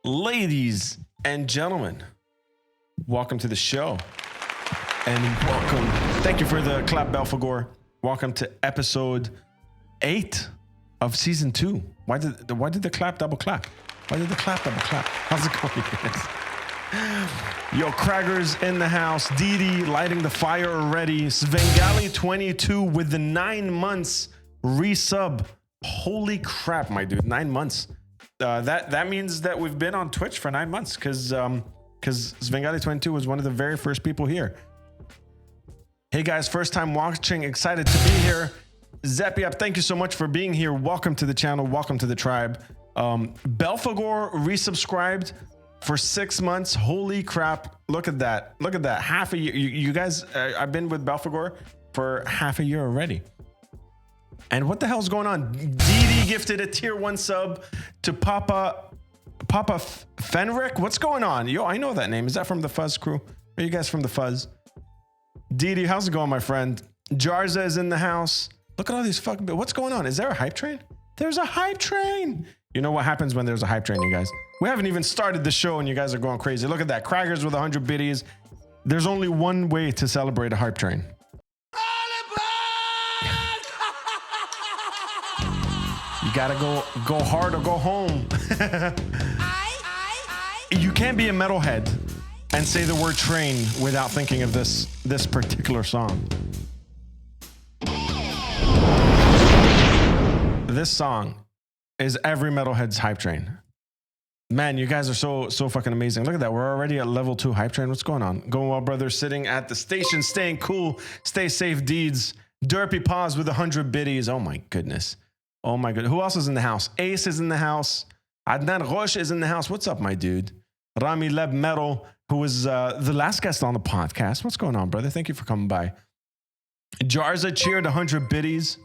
Ladies and gentlemen, welcome to the show. And welcome. Thank you for the clap, Belfagor. Welcome to episode 8 of season 2. Why did the clap double clap? Why did the clap double clap? How's it going, guys? Yo, Kraggers in the house. Didi lighting the fire already. Svengali22 with the 9 months resub. Holy crap, my dude. 9 months. That means that we've been on Twitch for 9 months because Svengali22 was one of the very first people here. Hey guys, first time watching, excited to be here. Zepiap, thank you so much for being here. Welcome to the channel, welcome to the tribe. Belfagor resubscribed for 6 months. Holy crap, look at that. Look at that, half a year. You guys, I've been with Belfagor for half a year already. And what the hell's going on? Didi gifted a tier 1 sub to Papa Fenric. What's going on? Yo, I know that name. Is that from the Fuzz crew? Are you guys from the Fuzz? Didi, how's it going, my friend? Jarza is in the house. Look at all these fucking... What's going on? Is there a hype train? There's a hype train. You know what happens when there's a hype train, you guys? We haven't even started the show and you guys are going crazy. Look at that. Kraggers with 100 biddies. There's only one way to celebrate a hype train. You gotta go hard or go home. You can't be a metalhead and say the word train without thinking of this particular song. This song is every metalhead's hype train. Man, you guys are so fucking amazing. Look at that. We're already at level 2 hype train. What's going on? Going well, brother. Sitting at the station, staying cool. Stay safe, deeds. Derpy Paws with 100 biddies. Oh my goodness. Oh my god. Who else is in the house? Ace is in the house. Adnan Roche is in the house. What's up, my dude? Rami Leb Metal, who was the last guest on the podcast. What's going on, brother? Thank you for coming by. Jarza cheered 100 biddies.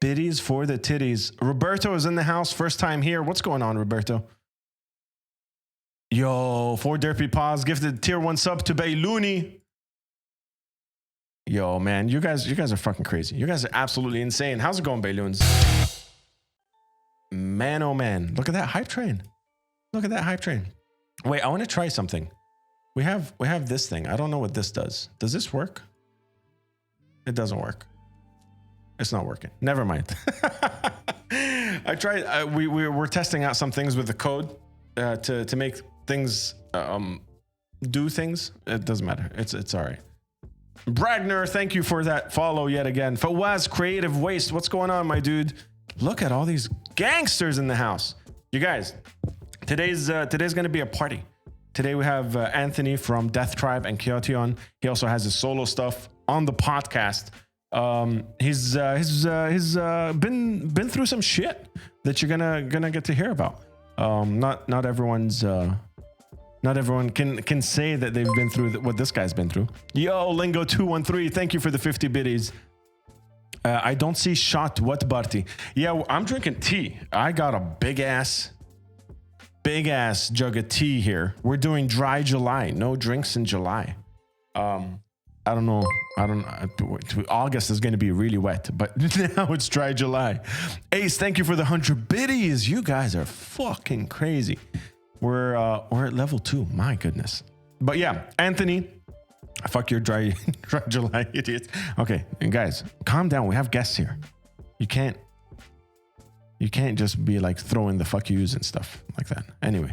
Biddies for the titties. Roberto is in the house. First time here. What's going on, Roberto? Yo, 4 Derpy Paws gifted tier 1 sub to Bayluni. Yo, man, you guys are fucking crazy. You guys are absolutely insane. How's it going, Bayloons? Man, oh man, look at that hype train. Look at that hype train. Wait, I want to try something. We have this thing. I don't know what this does. Does this work? It doesn't work. It's not working. Never mind. I tried. We're testing out some things with the code to make things do things. It doesn't matter. It's all right. Bragner, thank you for that follow yet again. Fawaz Creative Waste, what's going on, my dude? Look at all these gangsters in the house. You guys, today's gonna be a party. Today we have Anthony from Death Tribe and Kaoteon. He also has his solo stuff on the podcast. He's been through some shit that you're gonna get to hear about. Not everyone can say that they've been through what this guy's been through. Yo, Lingo213, thank you for the 50 biddies. I don't see shot. What Barty? Yeah, I'm drinking tea. I got a big ass jug of tea here. We're doing dry July. No drinks in July. I don't know. August is going to be really wet, but now it's dry July. Ace, thank you for the 100 biddies. You guys are fucking crazy. We're at level 2. My goodness. But yeah, Anthony, fuck your dry July idiots. Okay, and guys, calm down. We have guests here. You can't just be like throwing the fuck yous and stuff like that. Anyway,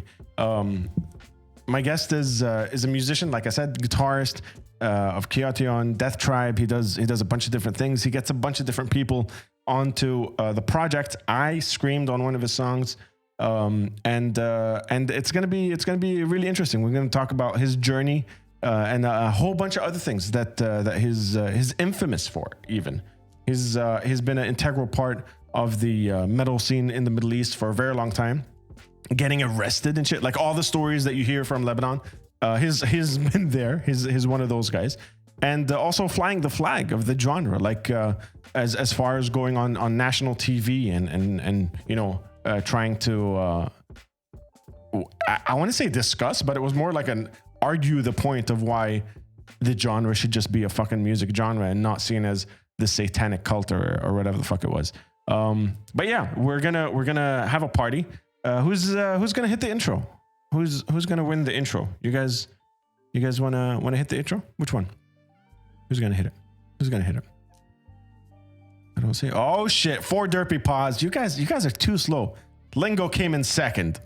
my guest is a musician, like I said, guitarist of Kaoteon, Death Tribe. He does a bunch of different things. He gets a bunch of different people onto the project. I screamed on one of his songs. And it's gonna be really interesting. We're gonna talk about his journey and a whole bunch of other things that he's infamous for. Even he's been an integral part of the metal scene in the Middle East for a very long time, getting arrested and shit. Like all the stories that you hear from Lebanon, he's been there. He's one of those guys, and also flying the flag of the genre. Like as far as going on national TV and you know. Trying to, I want to say discuss, but it was more like an argue the point of why the genre should just be a fucking music genre and not seen as the satanic cult or whatever the fuck it was. But yeah, we're gonna have a party. Who's gonna hit the intro? who's gonna win the intro? You guys wanna hit the intro? Which one? Who's gonna hit it? I don't see. Oh shit! 4 derpy paws. You guys are too slow. Lingo came in second.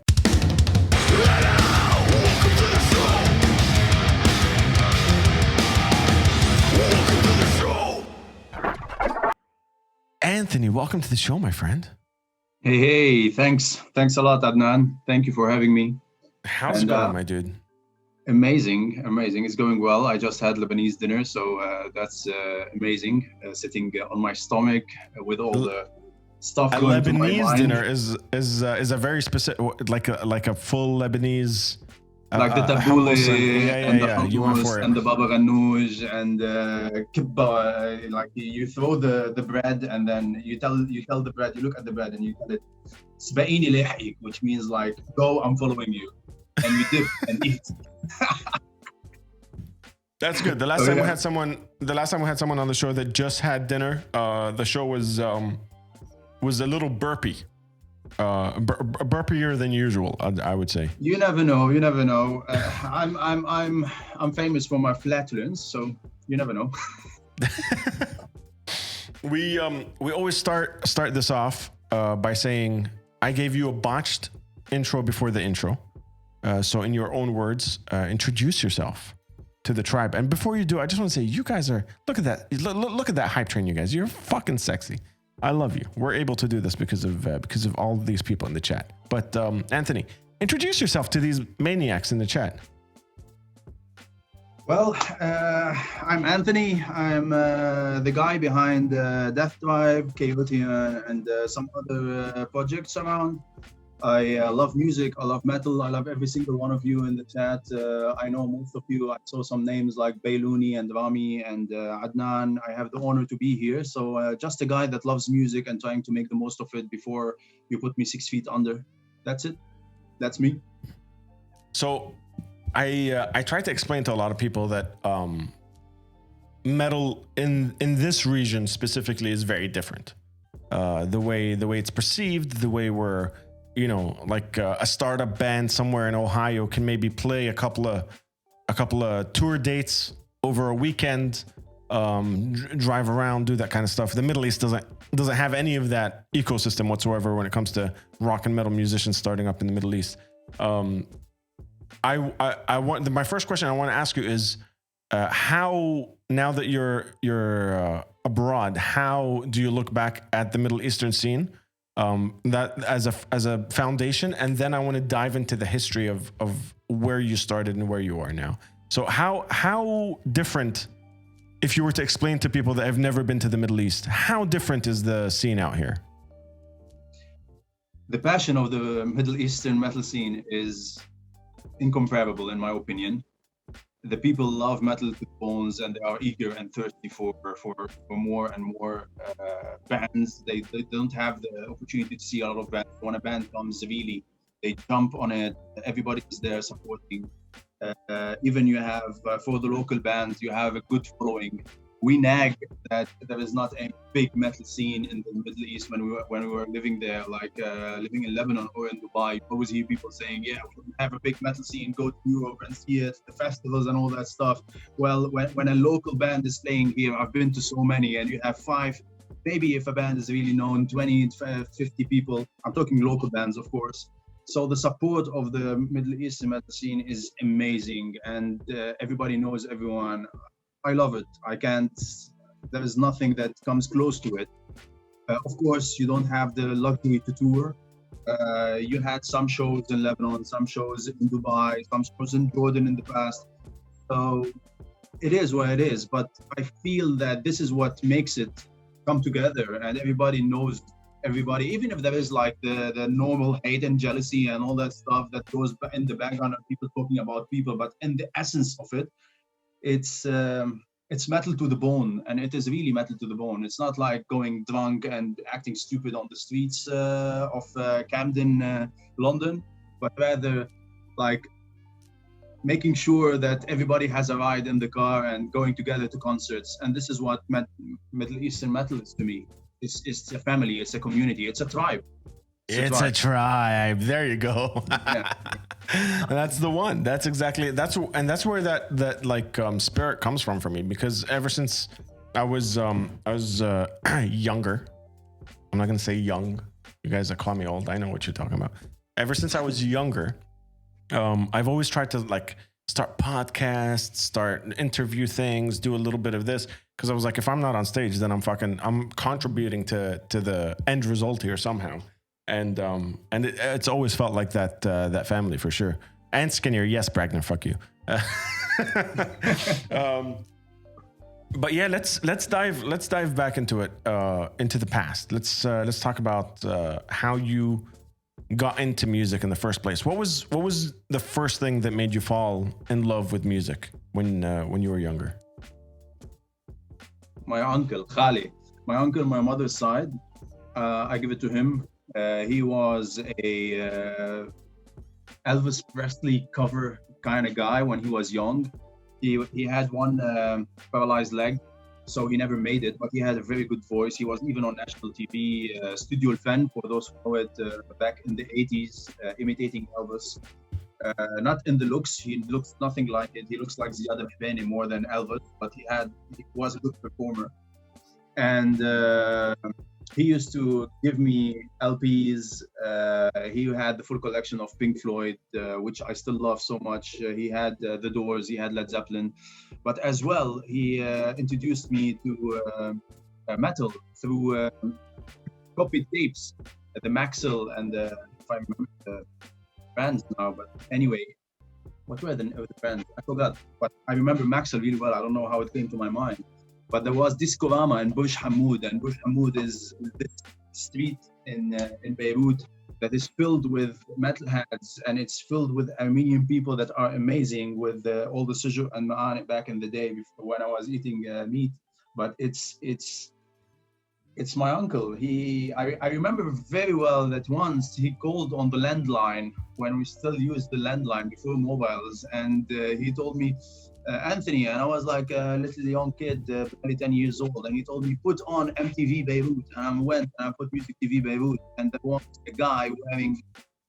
Anthony, welcome to the show, my friend. Hey, thanks a lot, Adnan. Thank you for having me. How's it going, my dude? Amazing. It's going well. I just had Lebanese dinner, so that's amazing. Sitting on my stomach with all the stuff going to my mind. Lebanese dinner is a very specific, like a full Lebanese. Like the tabbouleh and the hummus and the baba ghanoush and kibba. Like you throw the bread and then you tell the bread, you look at the bread and you tell it, "Sba'ini lehik," which means like, "Go, I'm following you," and you dip and eat. That's good. The last time we had someone on the show that just had dinner, the show was a little burpy. Burpier than usual, I would say. You never know. I'm famous for my flatulence, so you never know. We always start this off by saying I gave you a botched intro before the intro. So in your own words, introduce yourself to the tribe. And before you do, I just want to say, you guys are, look at that. Look at that hype train, you guys. You're fucking sexy. I love you. We're able to do this because of all of these people in the chat. But Anthony, introduce yourself to these maniacs in the chat. Well, I'm Anthony. I'm the guy behind Death Drive, Kaoteon, and some other projects around. I love music. I love metal. I love every single one of you in the chat. I know most of you. I saw some names like Baylouni and Rami and Adnan. I have the honor to be here. So just a guy that loves music and trying to make the most of it before you put me 6 feet under. That's it. That's me. So I try to explain to a lot of people that metal in this region specifically is very different. The way it's perceived, the way we're, you know, like a startup band somewhere in Ohio can maybe play a couple of tour dates over a weekend, drive around, do that kind of stuff. The Middle East doesn't have any of that ecosystem whatsoever when it comes to rock and metal musicians starting up in the Middle East. My first question I want to ask you is how, now that you're abroad, how do you look back at the Middle Eastern scene? That as a foundation, and then I want to dive into the history of where you started and where you are now. So how different, if you were to explain to people that have never been to the Middle East, how different is the scene out here? The passion of the Middle Eastern metal scene is incomparable, in my opinion. The people love metal to the bones, and they are eager and thirsty for more and more bands. They don't have the opportunity to see a lot of bands. When a band comes, really, they jump on it. Everybody's there supporting. Even you have, for the local bands, you have a good following. We nag that there is not a big metal scene in the Middle East when we were living there, like living in Lebanon or in Dubai. You always hear people saying, "Yeah, we don't have a big metal scene. Go to Europe and see it, the festivals and all that stuff." Well, when a local band is playing here, I've been to so many, and you have 5, maybe if a band is really known, 20, 50 people. I'm talking local bands, of course. So the support of the Middle Eastern metal scene is amazing, and everybody knows everyone. I love it. There is nothing that comes close to it. Of course, you don't have the luxury to tour. You had some shows in Lebanon, some shows in Dubai, some shows in Jordan in the past. So it is what it is. But I feel that this is what makes it come together, and everybody knows everybody, even if there is like the normal hate and jealousy and all that stuff that goes in the background of people talking about people. But in the essence of it, it's metal to the bone, and it is really metal to the bone. It's not like going drunk and acting stupid on the streets of Camden, London, but rather like making sure that everybody has a ride in the car and going together to concerts. And this is what Middle Eastern metal is to me. It's a family, it's a community, it's a tribe. It's a tribe. There you go. Yeah. That's the one. That's exactly that's where that like spirit comes from for me, because ever since I was younger, I'm not gonna say young. You guys that call me old, I know what you're talking about. Ever since I was younger, I've always tried to like start podcasts, start interview things, do a little bit of this, because I was like, if I'm not on stage, then I'm contributing to the end result here somehow. And it's always felt like that family for sure. And skinnier, yes, Bragner, fuck you. But yeah, let's dive back into it, into the past. Let's talk about how you got into music in the first place. What was the first thing that made you fall in love with music when you were younger? My uncle, Khali. My uncle, my mother's side, I give it to him. He was a Elvis Presley cover kind of guy when he was young. He had one paralyzed leg, so he never made it, but he had a very good voice. He was even on national TV, Studio Fan, for those who know it, back in the 80s, imitating Elvis. Not in the looks, he looks nothing like it. He looks like Ziad Al-Hibani more than Elvis, but he was a good performer. And he used to give me LPs. He had the full collection of Pink Floyd, which I still love so much. He had The Doors, he had Led Zeppelin. But as well, he introduced me to metal through copied tapes, the Maxell and if I remember the brands now. But anyway, what were the brands? I forgot. But I remember Maxell really well. I don't know how it came to my mind. But there was Discorama in Bush Hamoud, and Bush Hamoud is this street in Beirut that is filled with metalheads, and it's filled with Armenian people that are amazing, with all the sujouk and ma'ani back in the day before, when I was eating meat. But it's my uncle. I remember very well that once he called on the landline when we still used the landline before mobiles, and he told me, Anthony, and I was like a little young kid, barely 10 years old, and he told me, put on MTV Beirut, and I went and I put Music TV Beirut, and there was a guy wearing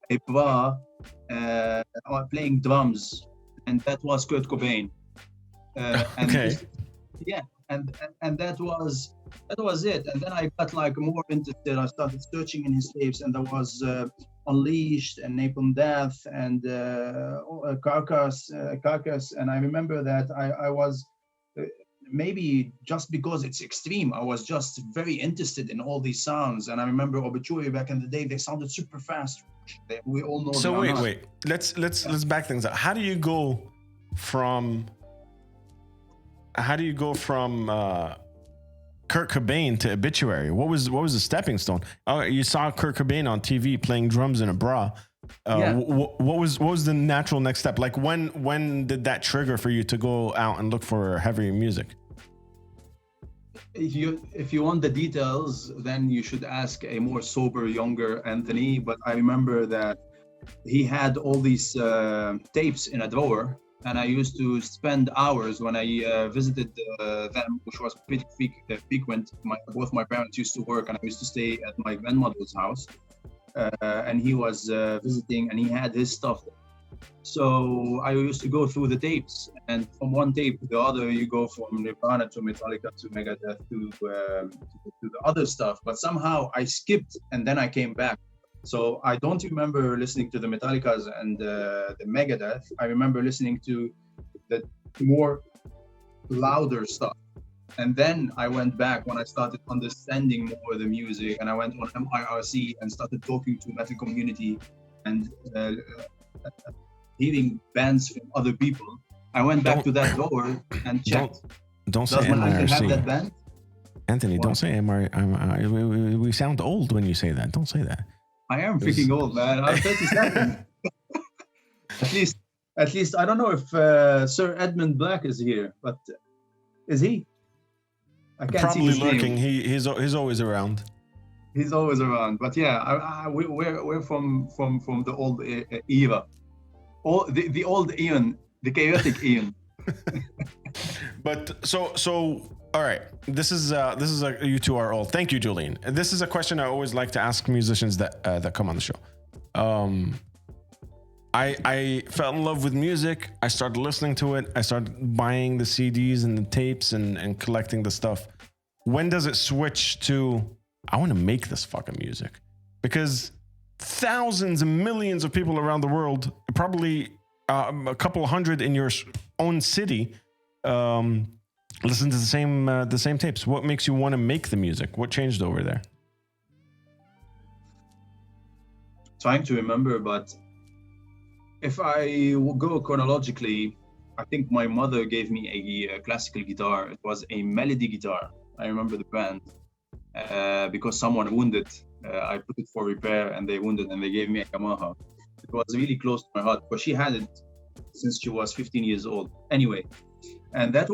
a bra playing drums, and that was Kurt Cobain. Okay. Yeah, and that was it. And then I got like more interested. I started searching in his tapes, and there was Unleashed and Napalm Death and Carcass. And I remember that I was maybe just because it's extreme, I was just very interested in all these sounds. And I remember Obituary back in the day; they sounded super fast. We all know. So wait. Let's back things up. How do you go from Kurt Cobain to Obituary? What was the stepping stone? Oh, you saw Kurt Cobain on TV playing drums in a bra. Yeah. What was the natural next step? Like when did that trigger for you to go out and look for heavier music? If you want the details, then you should ask a more sober, younger Anthony. But I remember that he had all these tapes in a drawer. And I used to spend hours when I visited them, which was pretty frequent. Both my parents used to work, and I used to stay at my grandmother's house. And he was visiting, and he had his stuff. So I used to go through the tapes, and from one tape to the other, you go from Nirvana to Metallica to Megadeth to the other stuff. But somehow I skipped, and then I came back. So I don't remember listening to the Metallicas and the Megadeth. I remember listening to the more louder stuff. And then I went back when I started understanding more the music, and I went on MIRC and started talking to metal community and hearing bands from other people. I went back to that door and checked. Don't say Does my uncle have that MIRC. band? Anthony, don't say MIRC. We sound old when you say that. Don't say that. I am freaking old, man. I'm 37. At least I don't know if Sir Edmund Black is here, but is he? I can't Probably see his lurking. name. He's always around. He's always around, but yeah, we're from the old era, the old Ian, the chaotic Ian. But so all right. This is you two are old. Thank you, Julian. This is a question I always like to ask musicians that come on the show. I fell in love with music. I started listening to it. I started buying the CDs and the tapes and collecting the stuff. When does it switch to, I want to make this fucking music? Because thousands and millions of people around the world, probably a couple hundred in your own city, listen to the same tapes. What makes you want to make the music? What changed over there? Trying to remember, but if I go chronologically, I think my mother gave me a classical guitar. It was a melody guitar. I remember the brand because someone wounded. I put it for repair and they wounded and they gave me a Yamaha. It was really close to my heart because she had it since she was 15 years old. Anyway, and I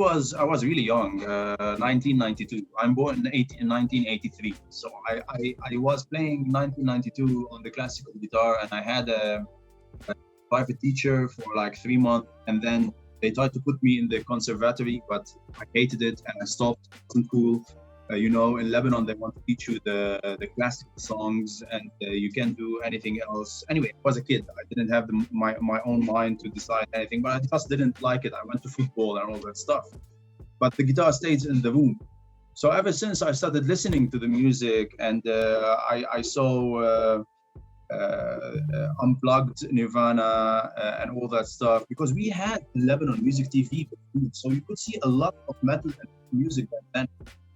was really young, 1992. I'm born in 1983. So I was playing 1992 on the classical guitar, and I had a private teacher for like 3 months, and then they tried to put me in the conservatory, but I hated it and I stopped. It wasn't cool. In Lebanon, they want to teach you the classical songs, and you can't do anything else. Anyway, I was a kid. I didn't have my own mind to decide anything, but I just didn't like it. I went to football and all that stuff. But the guitar stayed in the room. So ever since I started listening to the music, and I saw Unplugged, Nirvana, and all that stuff, because we had Lebanon Music TV, so you could see a lot of metal and music back then.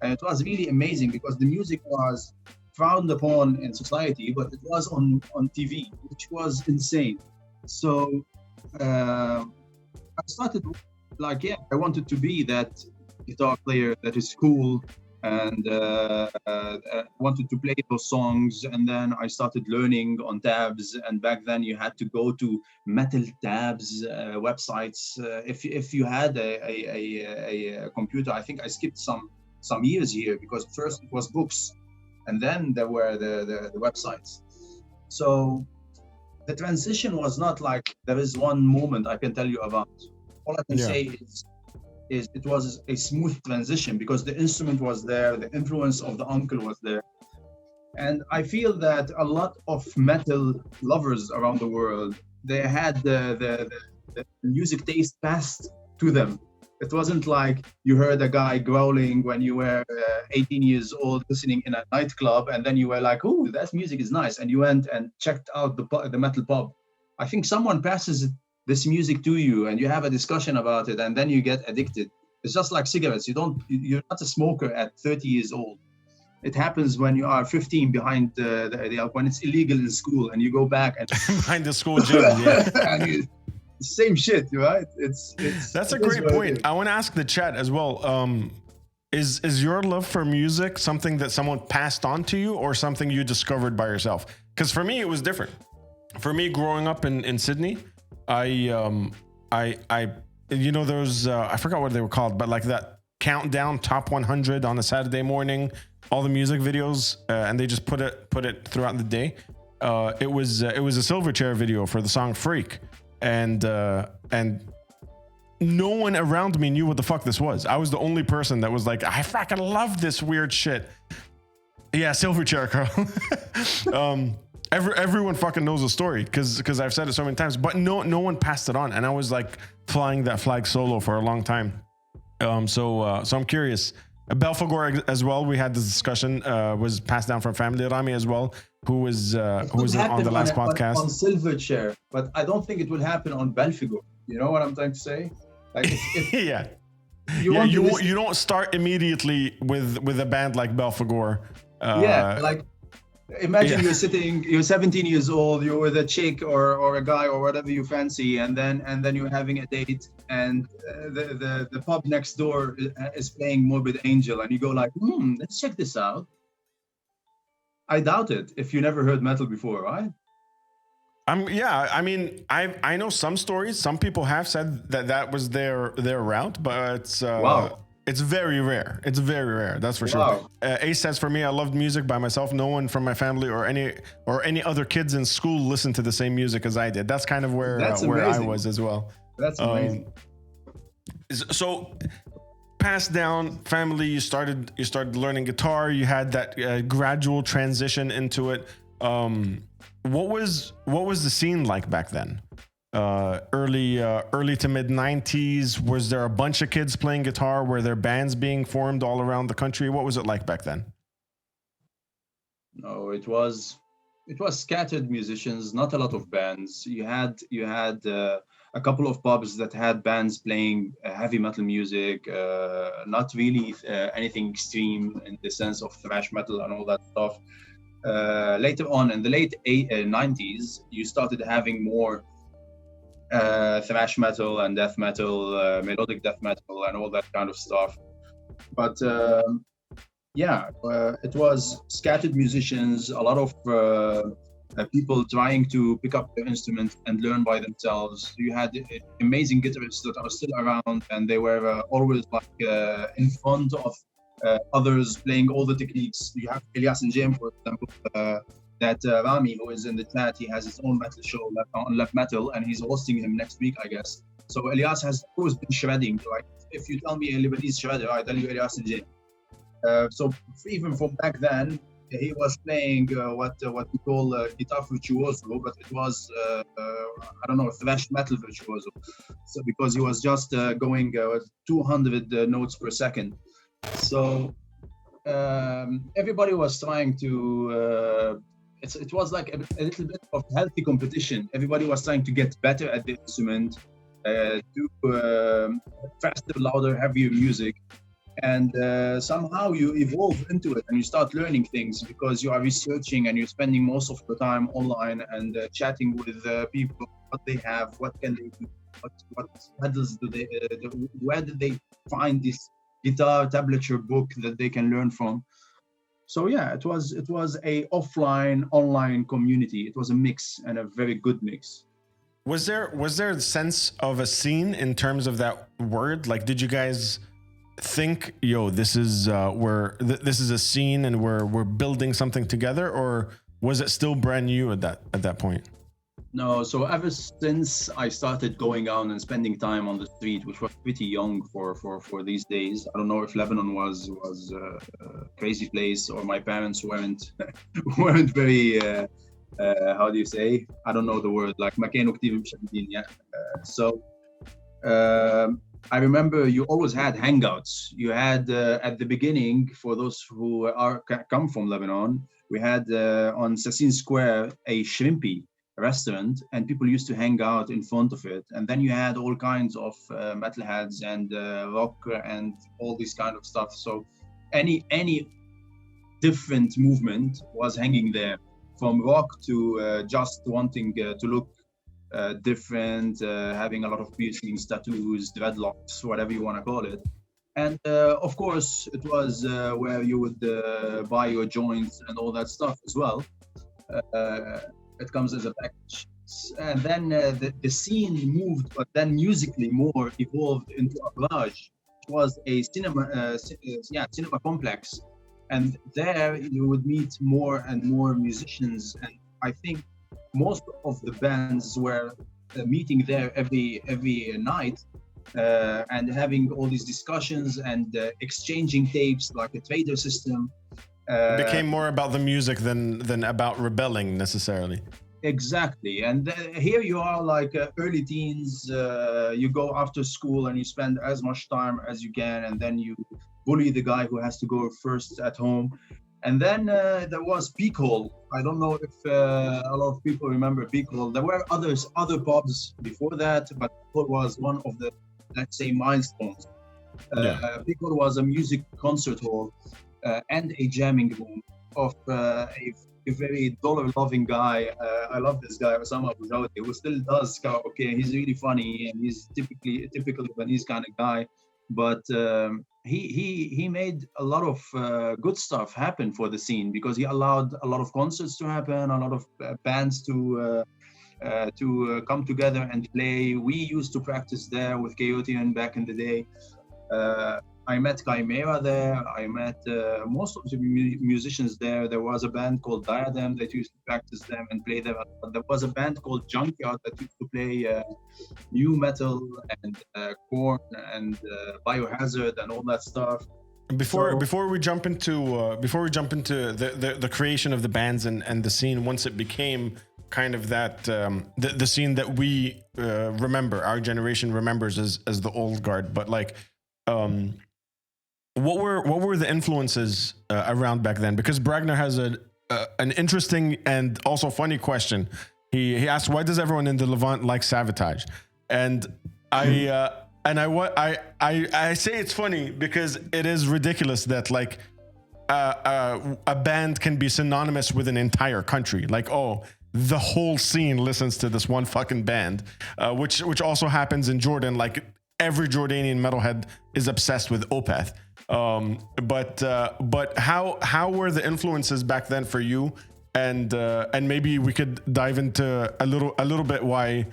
And it was really amazing because the music was frowned upon in society, but it was on TV, which was insane. So I started I wanted to be that guitar player that is cool, and wanted to play those songs. And then I started learning on tabs, and back then you had to go to metal tabs websites. If you had a computer, I think I skipped some years here, because first it was books and then there were the websites. So the transition was not like there is one moment I can tell you about. All I can say is it was a smooth transition because the instrument was there, the influence of the uncle was there. And I feel that a lot of metal lovers around the world, they had the music taste passed to them. It wasn't like you heard a guy growling when you were 18 years old listening in a nightclub, and then you were like, "Oh, that music is nice," and you went and checked out the metal pub. I think someone passes this music to you, and you have a discussion about it, and then you get addicted. It's just like cigarettes. You're not a smoker at 30 years old. It happens when you are 15 behind when it's illegal in school, and you go back and behind the school gym. Yeah. Same shit, right? That's a great point. I want to ask the chat as well. Is your love for music something that someone passed on to you, or something you discovered by yourself? Because for me, it was different. For me, growing up in Sydney, I those I forgot what they were called, but like that countdown top 100 on a Saturday morning, all the music videos, and they just put it throughout the day. It was a Silverchair video for the song Freak. And no one around me knew what the fuck this was. I was the only person that was like, I fucking love this weird shit. Yeah, Silverchair, Carl. Everyone fucking knows the story because I've said it so many times, but no one passed it on, and I was like flying that flag solo for a long time. So I'm curious. Belfagor as well. We had this discussion. Was passed down from family. Rami as well, who was on the last podcast. On Silverchair, but I don't think it will happen on Belfagor. You know what I'm trying to say? Like, if yeah. You don't start immediately with a band like Belfagor. Imagine you're 17 years old, you're with a chick or a guy or whatever you fancy, and then you're having a date, and the pub next door is playing Morbid Angel, and you go like, let's check this out. I doubt it if you never heard metal before, right? I mean, I know some stories. Some people have said that was their route, but wow. It's very rare. It's very rare. That's for Wow. sure. Ace says, for me, I loved music by myself. No one from my family or any other kids in school listened to the same music as I did. That's kind of where I was as well. That's amazing. So, passed down family. You started learning guitar. You had that gradual transition into it. What was the scene like back then? early to mid 90s? Was there a bunch of kids playing guitar? Were there bands being formed all around the country? What was it like back then? No, it was scattered musicians, not a lot of bands. You had a couple of pubs that had bands playing heavy metal music, not really anything extreme in the sense of thrash metal and all that stuff. Later on, in the late 90s, you started having more thrash metal and death metal, melodic death metal, and all that kind of stuff. But it was scattered musicians, a lot of people trying to pick up their instrument and learn by themselves. You had amazing guitarists that are still around, and they were always like in front of others playing all the techniques. You have Elias and James, for example, that Rami, who is in the chat, he has his own metal show on Left Metal, and he's hosting him next week, I guess. So Elias has always been shredding. Like, if you tell me a Lebanese shredder, I tell you Elias and James. So even from back then, he was playing what we call guitar virtuoso, but it was I don't know, thrash metal virtuoso. So because he was just going 200 notes per second. So everybody was trying to. It was like a little bit of healthy competition. Everybody was trying to get better at the instrument, do faster, louder, heavier music. And somehow you evolve into it and you start learning things because you are researching and you're spending most of the time online and chatting with people, what they have, what can they do, what pedals do they, where did they find this guitar tablature book that they can learn from. So yeah, it was a offline, online community. It was a mix, and a very good mix. Was there a sense of a scene in terms of that word? Like, did you guys think, yo, this is this is a scene and we're building something together, or was it still brand new at that point? No, so ever since I started going out and spending time on the street, which was pretty young for these days. I don't know if Lebanon was a crazy place, or my parents weren't very how do you say? I don't know the word, like ما كانوا كتير مشدودين, yeah. So I remember you always had hangouts. You had at the beginning, for those who come from Lebanon, we had on Sassin Square a shrimpy restaurant, and people used to hang out in front of it. And then you had all kinds of metalheads and rock and all this kind of stuff. So any different movement was hanging there, from rock to just wanting to look different, having a lot of piercings, tattoos, dreadlocks, whatever you want to call it. And of course, it was where you would buy your joints and all that stuff as well. It comes as a package. And then the scene moved, but then musically more evolved into a garage. It was a cinema complex. And there you would meet more and more musicians. And I think most of the bands were meeting there every night and having all these discussions and exchanging tapes, like a trader system. It became more about the music than about rebelling necessarily. Exactly. And here you are, like early teens, you go after school and you spend as much time as you can, and then you bully the guy who has to go first at home. And then there was Peak Hall. I don't know if a lot of people remember Peak Hall. There were other pubs before that, but Peak Hall was one of the, let's say, milestones. Peak Hall was a music concert hall and a jamming room of a very dollar-loving guy. I love this guy, Osama Boujouti, who still does karaoke. He's really funny, and he's a typical Lebanese kind of guy. But he made a lot of good stuff happen for the scene, because he allowed a lot of concerts to happen, a lot of bands to come together and play. We used to practice there with Kaoteon back in the day. I met Chimera there. I met most of the musicians there. There was a band called Diadem that used to practice them and play there. There was a band called Junkyard that used to play new metal and Korn and Biohazard and all that stuff. Before we jump into the creation of the bands and the scene, once it became kind of that the scene that we remember, our generation remembers as the old guard, but like what were the influences around back then? Because Bragner has an interesting and also funny question. He asked, why does everyone in the Levant like Savatage? And I say it's funny because it is ridiculous that like a band can be synonymous with an entire country. Like, oh, the whole scene listens to this one fucking band, which also happens in Jordan. Like every Jordanian metalhead is obsessed with Opeth. But how were the influences back then for you? And maybe we could dive into a little bit why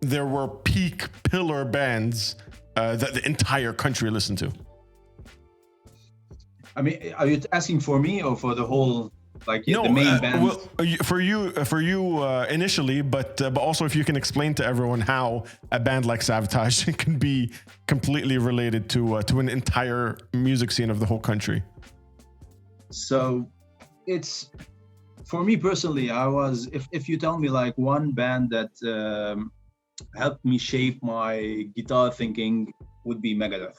there were peak pillar bands that the entire country listened to. I mean, are you asking for me or for the whole, like the main band? Well, for you initially, but also if you can explain to everyone how a band like Savatage can be completely related to an entire music scene of the whole country. So, it's for me personally. If you tell me like one band that helped me shape my guitar thinking, would be Megadeth.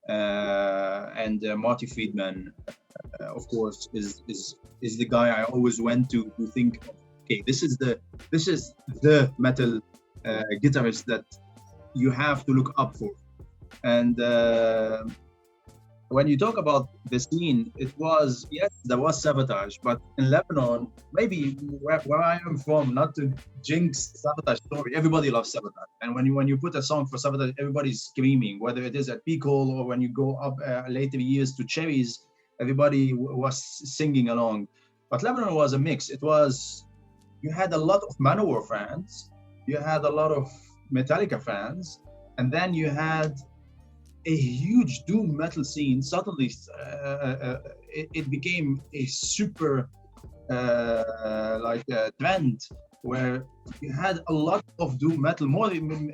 And Marty Friedman, of course, is the guy I always went to think, okay, this is the metal guitarist that you have to look up for. And when you talk about the scene, it was, yes, there was Savatage, but in Lebanon, maybe where I am from, not to jinx Savatage story, everybody loves Savatage. And when you put a song for Savatage, everybody's screaming, whether it is at Peak Hole or when you go up later years to Cherries, everybody was singing along. But Lebanon was a mix. You had a lot of Manowar fans, you had a lot of Metallica fans, and then you had a huge doom metal scene. Suddenly it became a super trend where you had a lot of doom metal.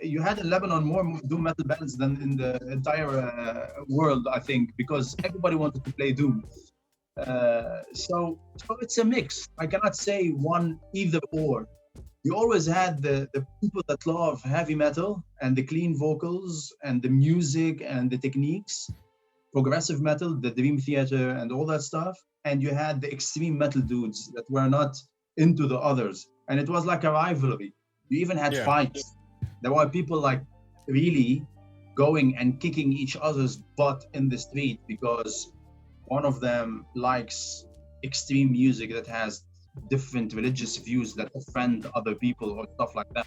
You had in Lebanon more doom metal bands than in the entire world, I think, because everybody wanted to play doom. So it's a mix. I cannot say one either or. You always had the people that love heavy metal and the clean vocals and the music and the techniques, progressive metal, the Dream Theater and all that stuff. And you had the extreme metal dudes that were not into the others. And it was like a rivalry. You even had fights. There were people like really going and kicking each other's butt in the street because one of them likes extreme music that has different religious views that offend other people or stuff like that.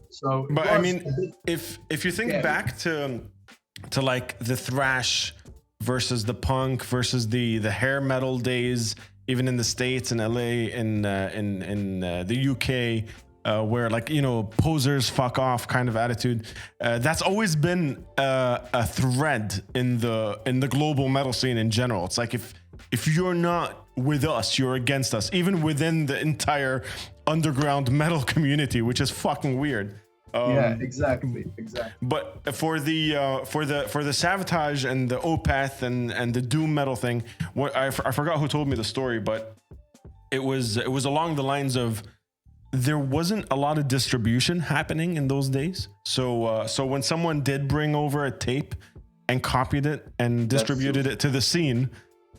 So, but I mean, if you think back to like the thrash versus the punk versus the hair metal days, even in the States, in LA, in the UK, where like, you know, posers fuck off kind of attitude, that's always been a thread in the global metal scene in general. It's like if you're not with us, you're against us, even within the entire underground metal community, which is fucking weird. Exactly. But for the Savatage and the Opeth and the doom metal thing, what I forgot who told me the story, but it was along the lines of there wasn't a lot of distribution happening in those days. So when someone did bring over a tape and copied it and distributed it to the scene,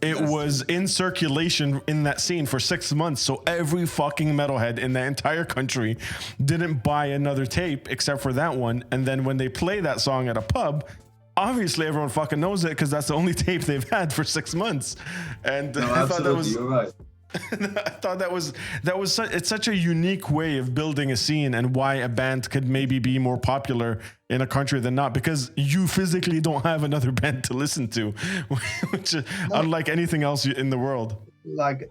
it was in circulation in that scene for 6 months. So every fucking metalhead in the entire country didn't buy another tape except for that one. And then when they play that song at a pub, obviously everyone fucking knows it because that's the only tape they've had for 6 months. And I thought that was, you're right. I thought it's such a unique way of building a scene and why a band could maybe be more popular in a country than not, because you physically don't have another band to listen to, which unlike anything else in the world. Like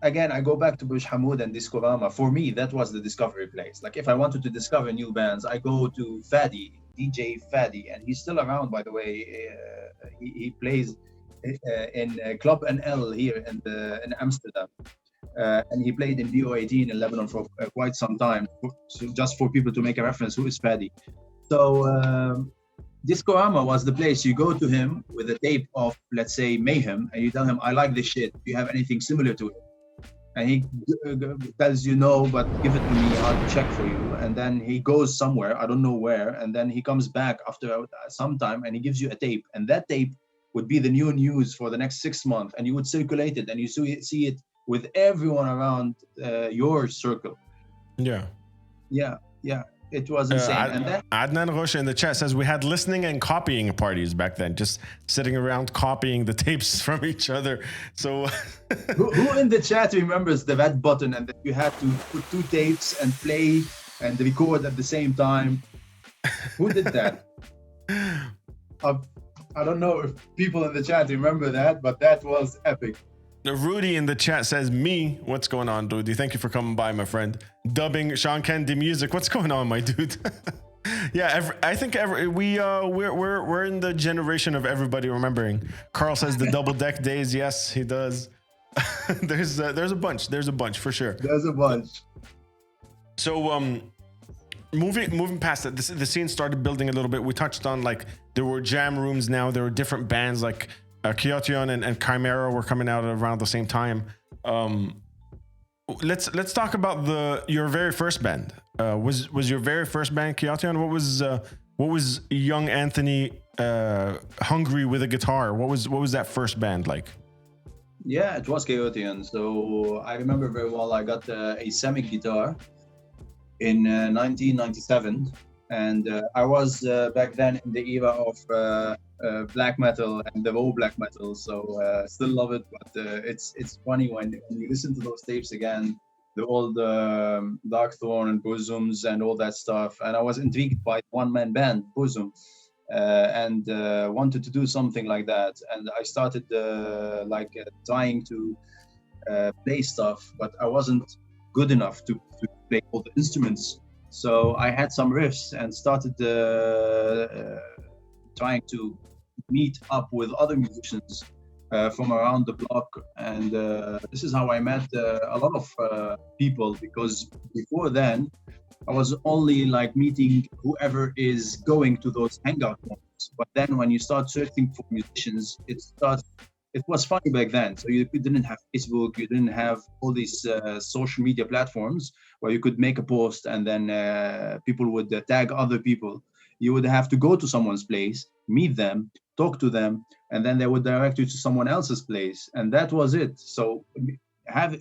again, I go back to Bush Hamoud and Discorama. For me, that was the discovery place. Like if I wanted to discover new bands, I go to Fadi, DJ Fadi, and he's still around, by the way. He plays in Club NL here in Amsterdam, and he played in BO18 in Lebanon for quite some time. So just for people to make a reference, who is Fadi? So Discorama was the place you go to him with a tape of, let's say, Mayhem, and you tell him, I like this shit. Do you have anything similar to it? And he tells you no, but give it to me, I'll check for you. And then he goes somewhere, I don't know where, and then he comes back after some time and he gives you a tape. And that tape would be the new news for the next 6 months, and you would circulate it and you see it with everyone around your circle. Yeah. It was insane. And then Adnan Rocha in the chat says we had listening and copying parties back then, just sitting around copying the tapes from each other. So who in the chat remembers the red button and that you had to put 2 tapes and play and record at the same time? Who did that? I don't know if people in the chat remember that, but that was epic. Rudy in the chat says, me, what's going on, dude? Thank you for coming by, my friend. Dubbing Sean Kennedy music. What's going on, my dude? Yeah, I think we're in the generation of everybody remembering. Carl says the double deck days. Yes, he does. There's a bunch. There's a bunch for sure. There's a bunch. So moving past that, the scene started building a little bit. We touched on like there were jam rooms now. There were different bands like Kaoteon and Chimera were coming out around the same time. Let's talk about your very first band. Was your very first band Kaoteon? What was young Anthony hungry with a guitar? What was that first band like? Yeah, it was Kaoteon. So I remember very well. I got a Semic guitar in 1997, and I was back then in the era of black metal and the raw black metal, so still love it, but it's funny when you listen to those tapes again, the old Darkthrone and Bosoms and all that stuff, and I was intrigued by one-man band Bosom, and wanted to do something like that, and I started trying to play stuff, but I wasn't good enough to play all the instruments, so I had some riffs and started trying to meet up with other musicians from around the block, and this is how I met a lot of people, because before then I was only like meeting whoever is going to those hangout points, but then when you start searching for musicians, it was funny back then, so you didn't have Facebook, you didn't have all these social media platforms where you could make a post and then people would tag other people. You would have to go to someone's place, meet them, talk to them, and then they would direct you to someone else's place. And that was it. So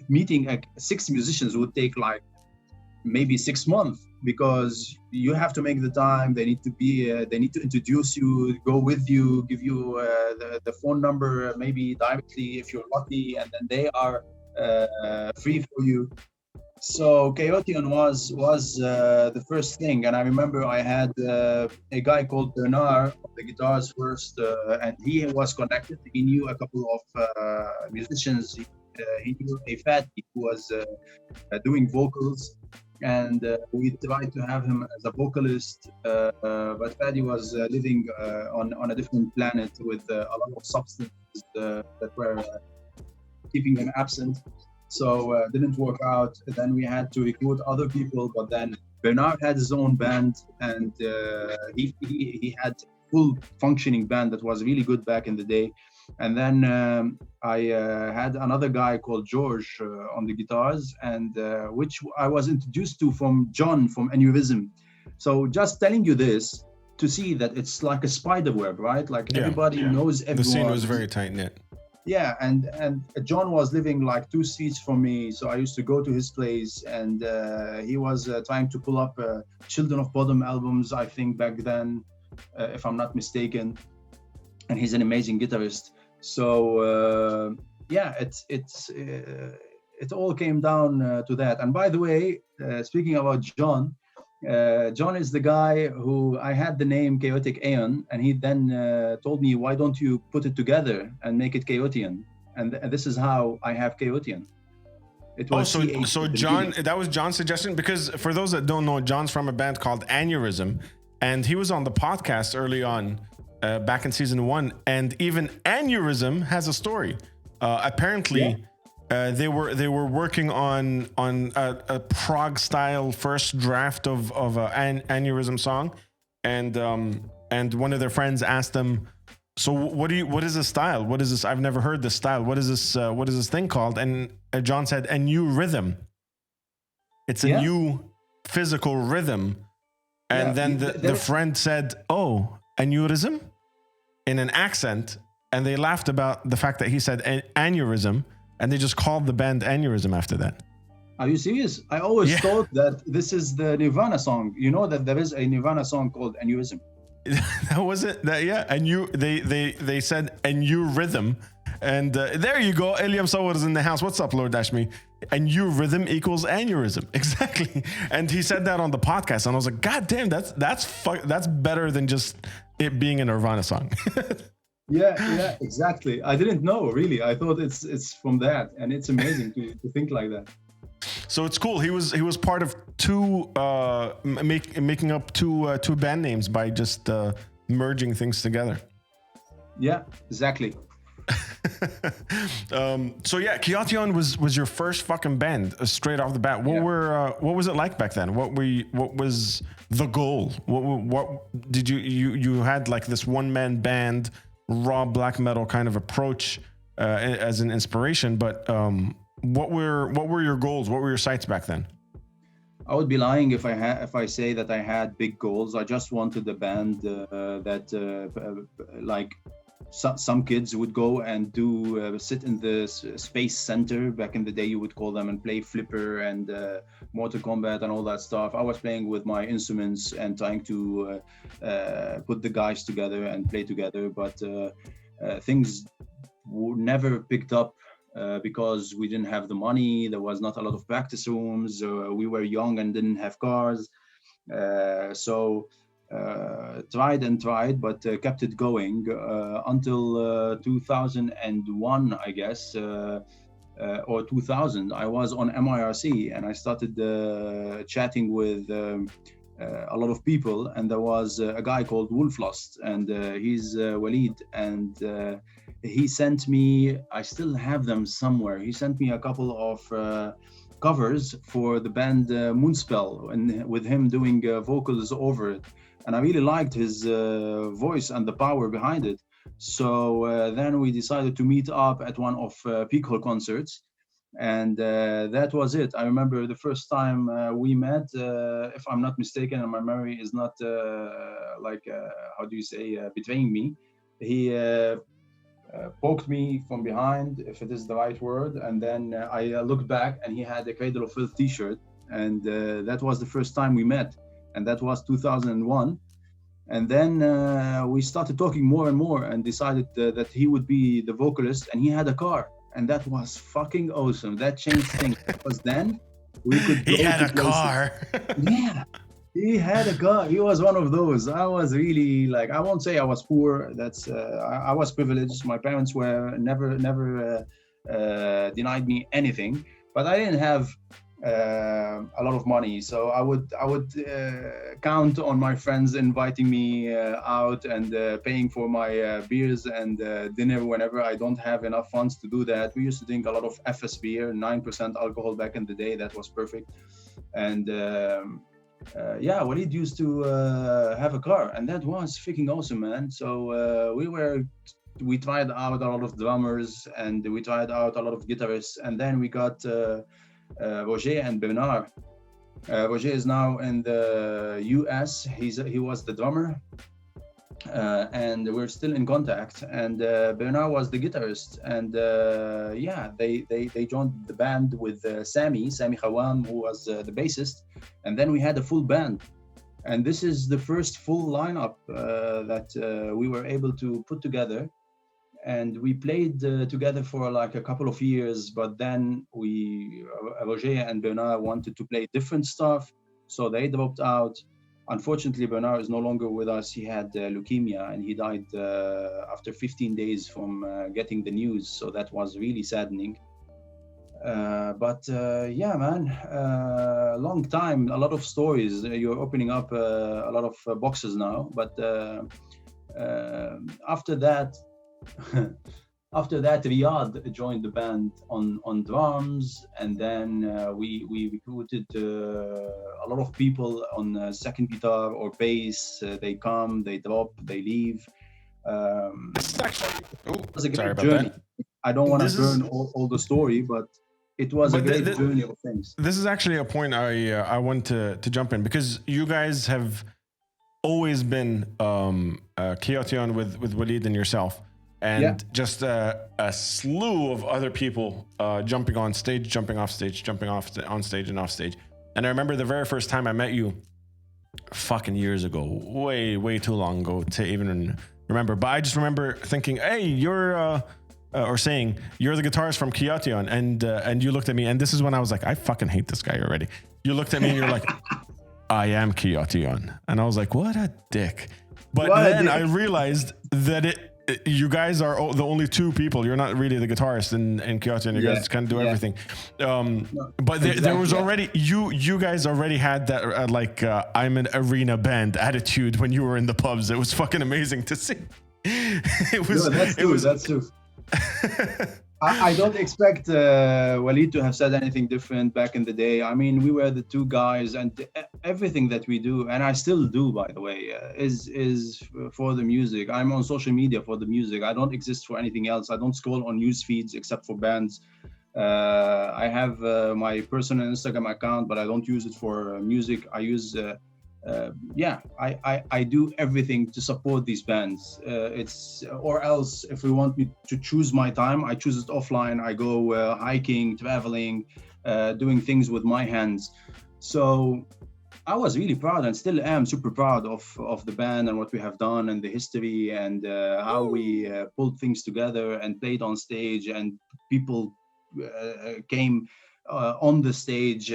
meeting 6 musicians would take like maybe 6 months, because you have to make the time. They need to introduce you, go with you, give you the phone number, maybe directly if you're lucky, and then they are free for you. So Kaoteon was the first thing, and I remember I had a guy called Bernard on the guitars first, and he was connected. He knew a couple of musicians. He knew a fatty who was doing vocals, and we tried to have him as a vocalist, but Fatty was living on a different planet with a lot of substances that were keeping him absent. So didn't work out. Then we had to recruit other people, but then Bernard had his own band, and he had full functioning band that was really good back in the day. And then I had another guy called George on the guitars, and which I was introduced to from John from Aneurysm. So just telling you this to see that it's like a spider web, right? Like everybody knows everyone. The scene was very tight knit. Yeah, and John was living like 2 streets from me, so I used to go to his place, and he was trying to pull up Children of Bodom albums, I think back then, if I'm not mistaken, and he's an amazing guitarist. So it all came down to that. And by the way, speaking about John, John is the guy who I had the name Chaotic Aeon, and he then told me, why don't you put it together and make it Kaoteon? And this is how I have Kaoteon. It was so John, that was John's suggestion, because for those that don't know, John's from a band called Aneurysm, and he was on the podcast early on back in season 1, and even Aneurysm has a story. Apparently they were working on a prog style first draft of an Aneurysm song, and and one of their friends asked them, "So what is this style? What is this? I've never heard this style. What is this thing called?" And John said, "A new rhythm. It's a new physical rhythm." And then the friend said, "Oh, aneurysm," in an accent, and they laughed about the fact that he said aneurysm, and they just called the band Aneurysm after that. Are you serious? I always thought that this is the Nirvana song. You know that there is a Nirvana song called Aneurysm. That was it. They said a new rhythm, and there you go. Eliam Sawar is in the house. What's up, Lord Dashmi? A new rhythm equals aneurysm. Exactly. And he said that on the podcast, and I was like, God damn, that's better than just it being a Nirvana song. Yeah, exactly. I didn't know, really. I thought it's from that, and it's amazing to think like that. So it's cool. He was part of two making up two band names by just merging things together. Yeah, exactly. So yeah, Kaoteon was your first fucking band straight off the bat. What was it like back then? What was the goal? What did you had like this one man band, raw black metal kind of approach as an inspiration, but what were your goals? What were your sights back then? I would be lying if I say that I had big goals. I just wanted a band like some kids would go and do sit in the space center back in the day, you would call them, and play Flipper and Mortal Kombat and all that stuff. I was playing with my instruments and trying to put the guys together and play together, but things never picked up because we didn't have the money. There was not a lot of practice rooms. We were young and didn't have cars. So tried and tried, but kept it going until 2001, I guess, or 2000. I was on MIRC and I started chatting with a lot of people, and there was a guy called Wolflost, and he's Walid, and he sent me, I still have them somewhere, he sent me a couple of covers for the band Moonspell, and with him doing vocals over it. And I really liked his voice and the power behind it. So then we decided to meet up at one of Peak Hall concerts. And that was it. I remember the first time we met, if I'm not mistaken, and my memory is not betraying me, he poked me from behind, if it is the right word. And then I looked back and he had a Cradle of Filth t-shirt. And that was the first time we met. And that was 2001. And then we started talking more and more and decided that he would be the vocalist, and he had a car. And that was fucking awesome. That changed things. Because then we could go He had a car. Yeah, he had a car. He was one of those. I was really like, I won't say I was poor. That's I was privileged. My parents were never denied me anything. But I didn't have a lot of money, so I would count on my friends inviting me out and paying for my beers and dinner whenever I don't have enough funds to do that. We used to drink a lot of FS beer, 9% alcohol back in the day. That was perfect. And Walid used to have a car, and that was freaking awesome, man. So we tried out a lot of drummers, and we tried out a lot of guitarists, and then we got Roger and Bernard. Roger is now in the US. He was the drummer, and we're still in contact. And Bernard was the guitarist. And they joined the band with Sami Khawam, who was the bassist. And then we had a full band. And this is the first full lineup that we were able to put together. And we played together for like a couple of years, but then Roger and Bernard wanted to play different stuff, so they dropped out. Unfortunately, Bernard is no longer with us. He had leukemia, and he died after 15 days from getting the news, so that was really saddening. Long time, a lot of stories. You're opening up a lot of boxes now, but after that, After that, Riyadh joined the band on drums, and then we recruited a lot of people on second guitar or bass. They come, they drop, they leave. This is actually. Oh, It was a sorry great about journey. that. I don't want This to is- burn all the story, but it was a But great journey of things. This is actually a point I want to jump in, because you guys have always been Kaoteon with Walid and yourself, and Yeah. just a slew of other people jumping on stage, jumping off stage, jumping off on stage and off stage. And I remember the very first time I met you, fucking years ago, way too long ago to even remember. But I just remember thinking, "Hey, you're." Or saying, "You're the guitarist from Kaoteon," and you looked at me, and this is when I was like, "I fucking hate this guy already." You looked at me and you're like, "I am Kaoteon," and I was like, "What a dick!" But What a then dick. I realized that you guys are the only two people. You're not really the guitarist in Kaoteon. You guys kind of do everything. But there was already you guys already had that I'm an arena band attitude when you were in the pubs. It was fucking amazing to see. It was. No, that's true. That's true. I don't expect Walid to have said anything different back in the day. I mean, we were the two guys, and everything that we do, and I still do, by the way, is for the music. I'm on social media for the music. I don't exist for anything else. I don't scroll on news feeds except for bands. I have my personal Instagram account, but I don't use it for music. I use I do everything to support these bands. Or else, if we want me to choose my time, I choose it offline. I go hiking, traveling, doing things with my hands. So I was really proud, and still am super proud of the band and what we have done and the history, and how we pulled things together and played on stage, and people came on the stage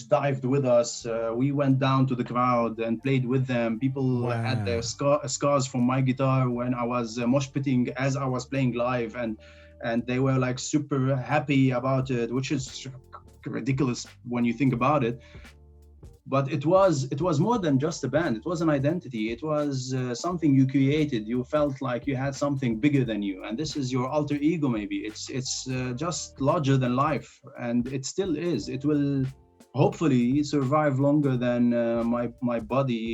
dived with us. We went down to the crowd and played with them. People had their scars from my guitar when I was mosh pitting as I was playing live, and they were like super happy about it, which is ridiculous when you think about it. But it was more than just a band. It was an identity. It was something you created. You felt like you had something bigger than you, and this is your alter ego. Maybe it's just larger than life, and it still is. It will hopefully survive longer than my body.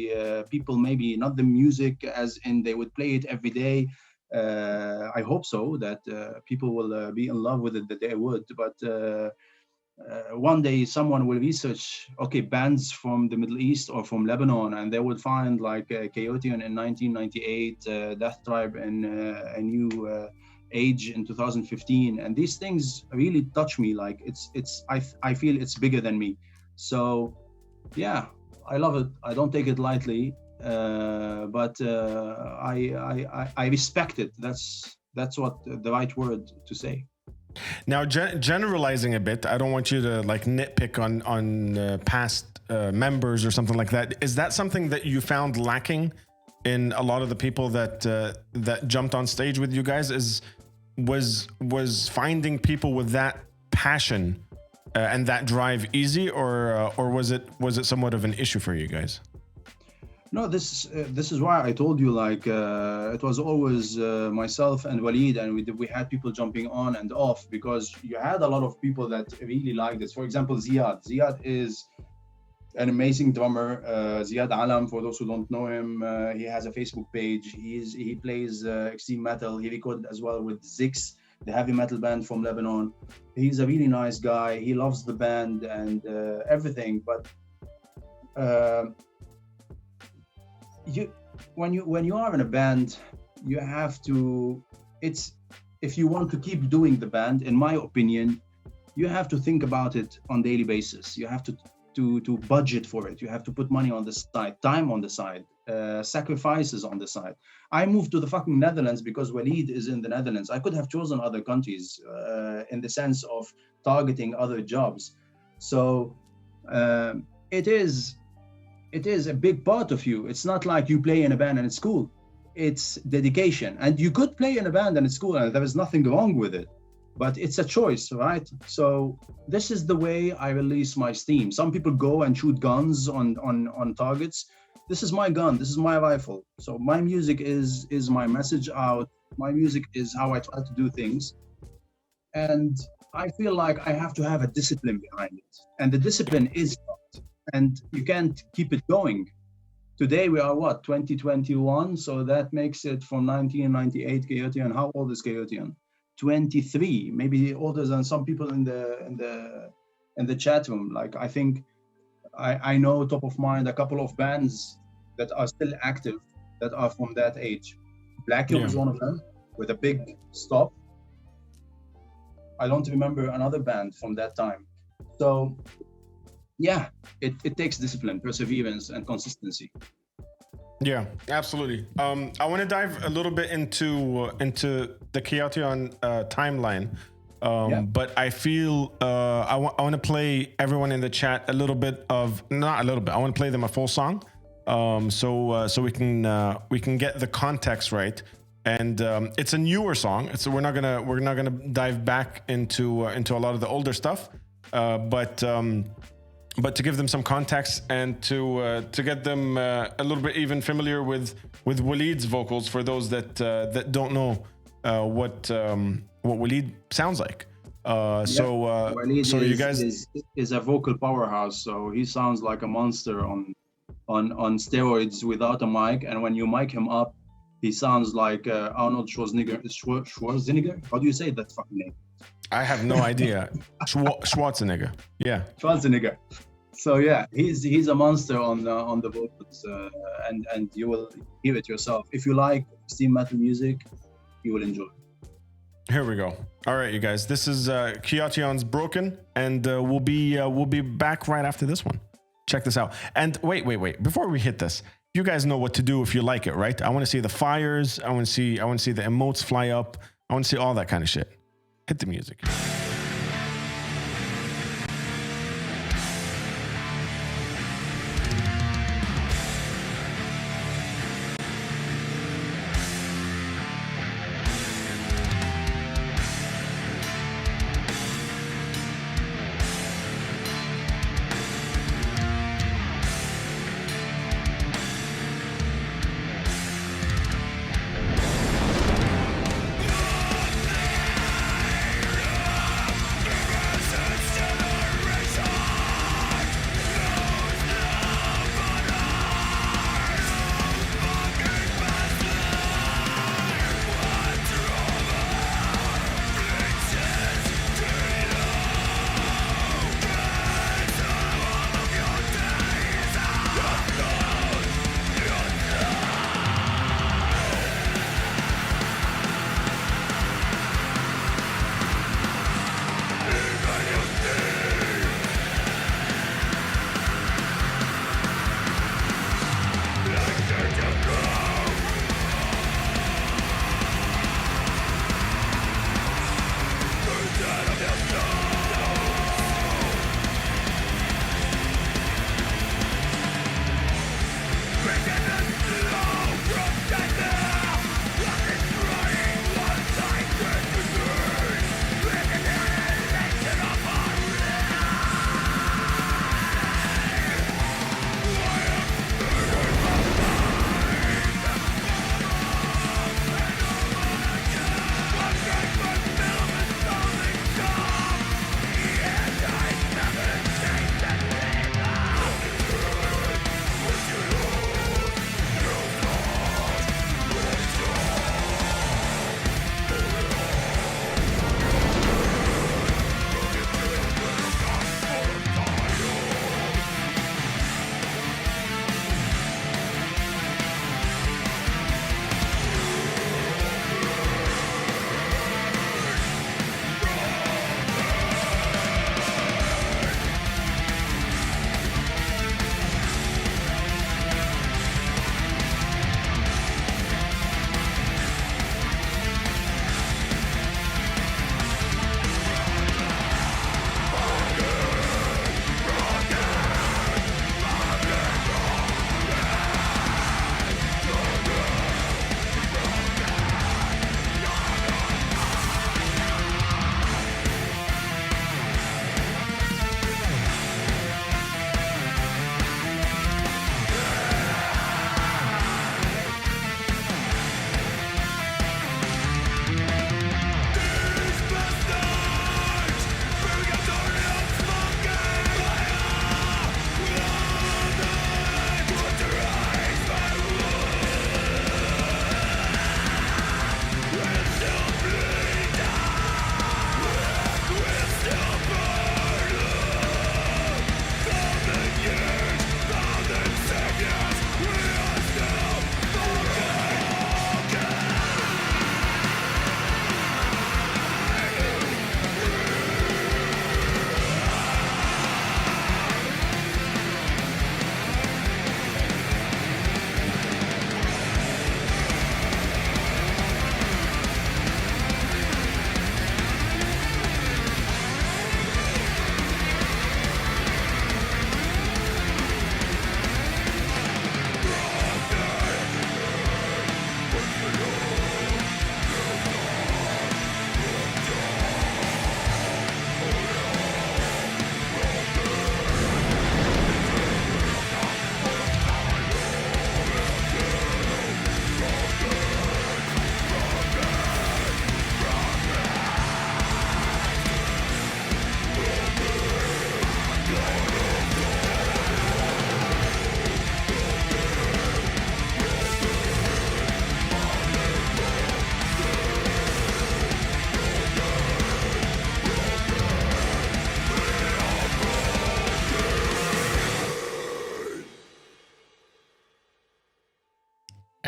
People, maybe not the music, as in they would play it every day. I hope so, that people will be in love with it, that they would. But one day someone will research, okay, bands from the Middle East or from Lebanon, and they will find like Kaoteon in 1998, Death Tribe in A New Age in 2015, and these things really touch me. Like I feel it's bigger than me. So yeah, I love it. I don't take it lightly, but I respect it. That's what the right word to say. Now, generalizing a bit, I don't want you to like nitpick on past members or something like that. Is that something that you found lacking in a lot of the people that jumped on stage with you guys? Was finding people with that passion and that drive easy, or was it somewhat of an issue for you guys? No, this is why I told you, like it was always myself and Walid, and we had people jumping on and off, because you had a lot of people that really liked this. For example, Ziad is an amazing drummer. Ziad Alam, for those who don't know him, he has a Facebook page. He plays extreme metal. He recorded as well with Zix, the heavy metal band from Lebanon. He's a really nice guy. He loves the band and everything, but when you are in a band, you have to, if you want to keep doing the band, in my opinion, you have to think about it on daily basis. You have to budget for it. You have to put money on the side, time on the side, sacrifices on the side. I moved to the fucking Netherlands because Walid is in the Netherlands. I could have chosen other countries in the sense of targeting other jobs. So it is a big part of you. It's not like you play in a band and it's cool. It's dedication. And you could play in a band and it's cool, and there is nothing wrong with it. But it's a choice, right? So this is the way I release my steam. Some people go and shoot guns on targets. this is my gun, this is my rifle. So my music is my message out. My music is how I try to do things. And I feel like I have to have a discipline behind it. And the discipline is not. And you can't keep it going. Today we are what, 2021? So that makes it from 1998 Kaoteon. How old is Kaoteon? 23, maybe older than some people in the chat room. Like I think I know top of mind a couple of bands that are still active that are from that age. Black is one of them with a big stop. I don't remember another band from that time. So yeah, it takes discipline, perseverance, and consistency. Yeah, absolutely. I want to dive a little bit into the Kaoteon timeline, but I feel I want to play everyone in the chat a little bit of, not a little bit. I want to play them a full song, so we can get the context right. And it's a newer song, so we're not gonna dive back into a lot of the older stuff, but to give them some context and to get them a little bit even familiar with Waleed's vocals for those that don't know what Waleed sounds like. Waleed so you guys is a vocal powerhouse. So he sounds like a monster on steroids without a mic, and when you mic him up, he sounds like Arnold Schwarzenegger. How do you say that fucking name? I have no idea. Schwarzenegger. Yeah. Schwarzenegger. So yeah, he's a monster on the vocals, and you will hear it yourself. If you like extreme metal music, you will enjoy. Here we go. All right, you guys. This is Kaoteon's Broken, and we'll be back right after this one. Check this out. And wait. Before we hit this, you guys know what to do if you like it, right? I want to see the fires. I want to see the emotes fly up. I want to see all that kind of shit. Hit the music.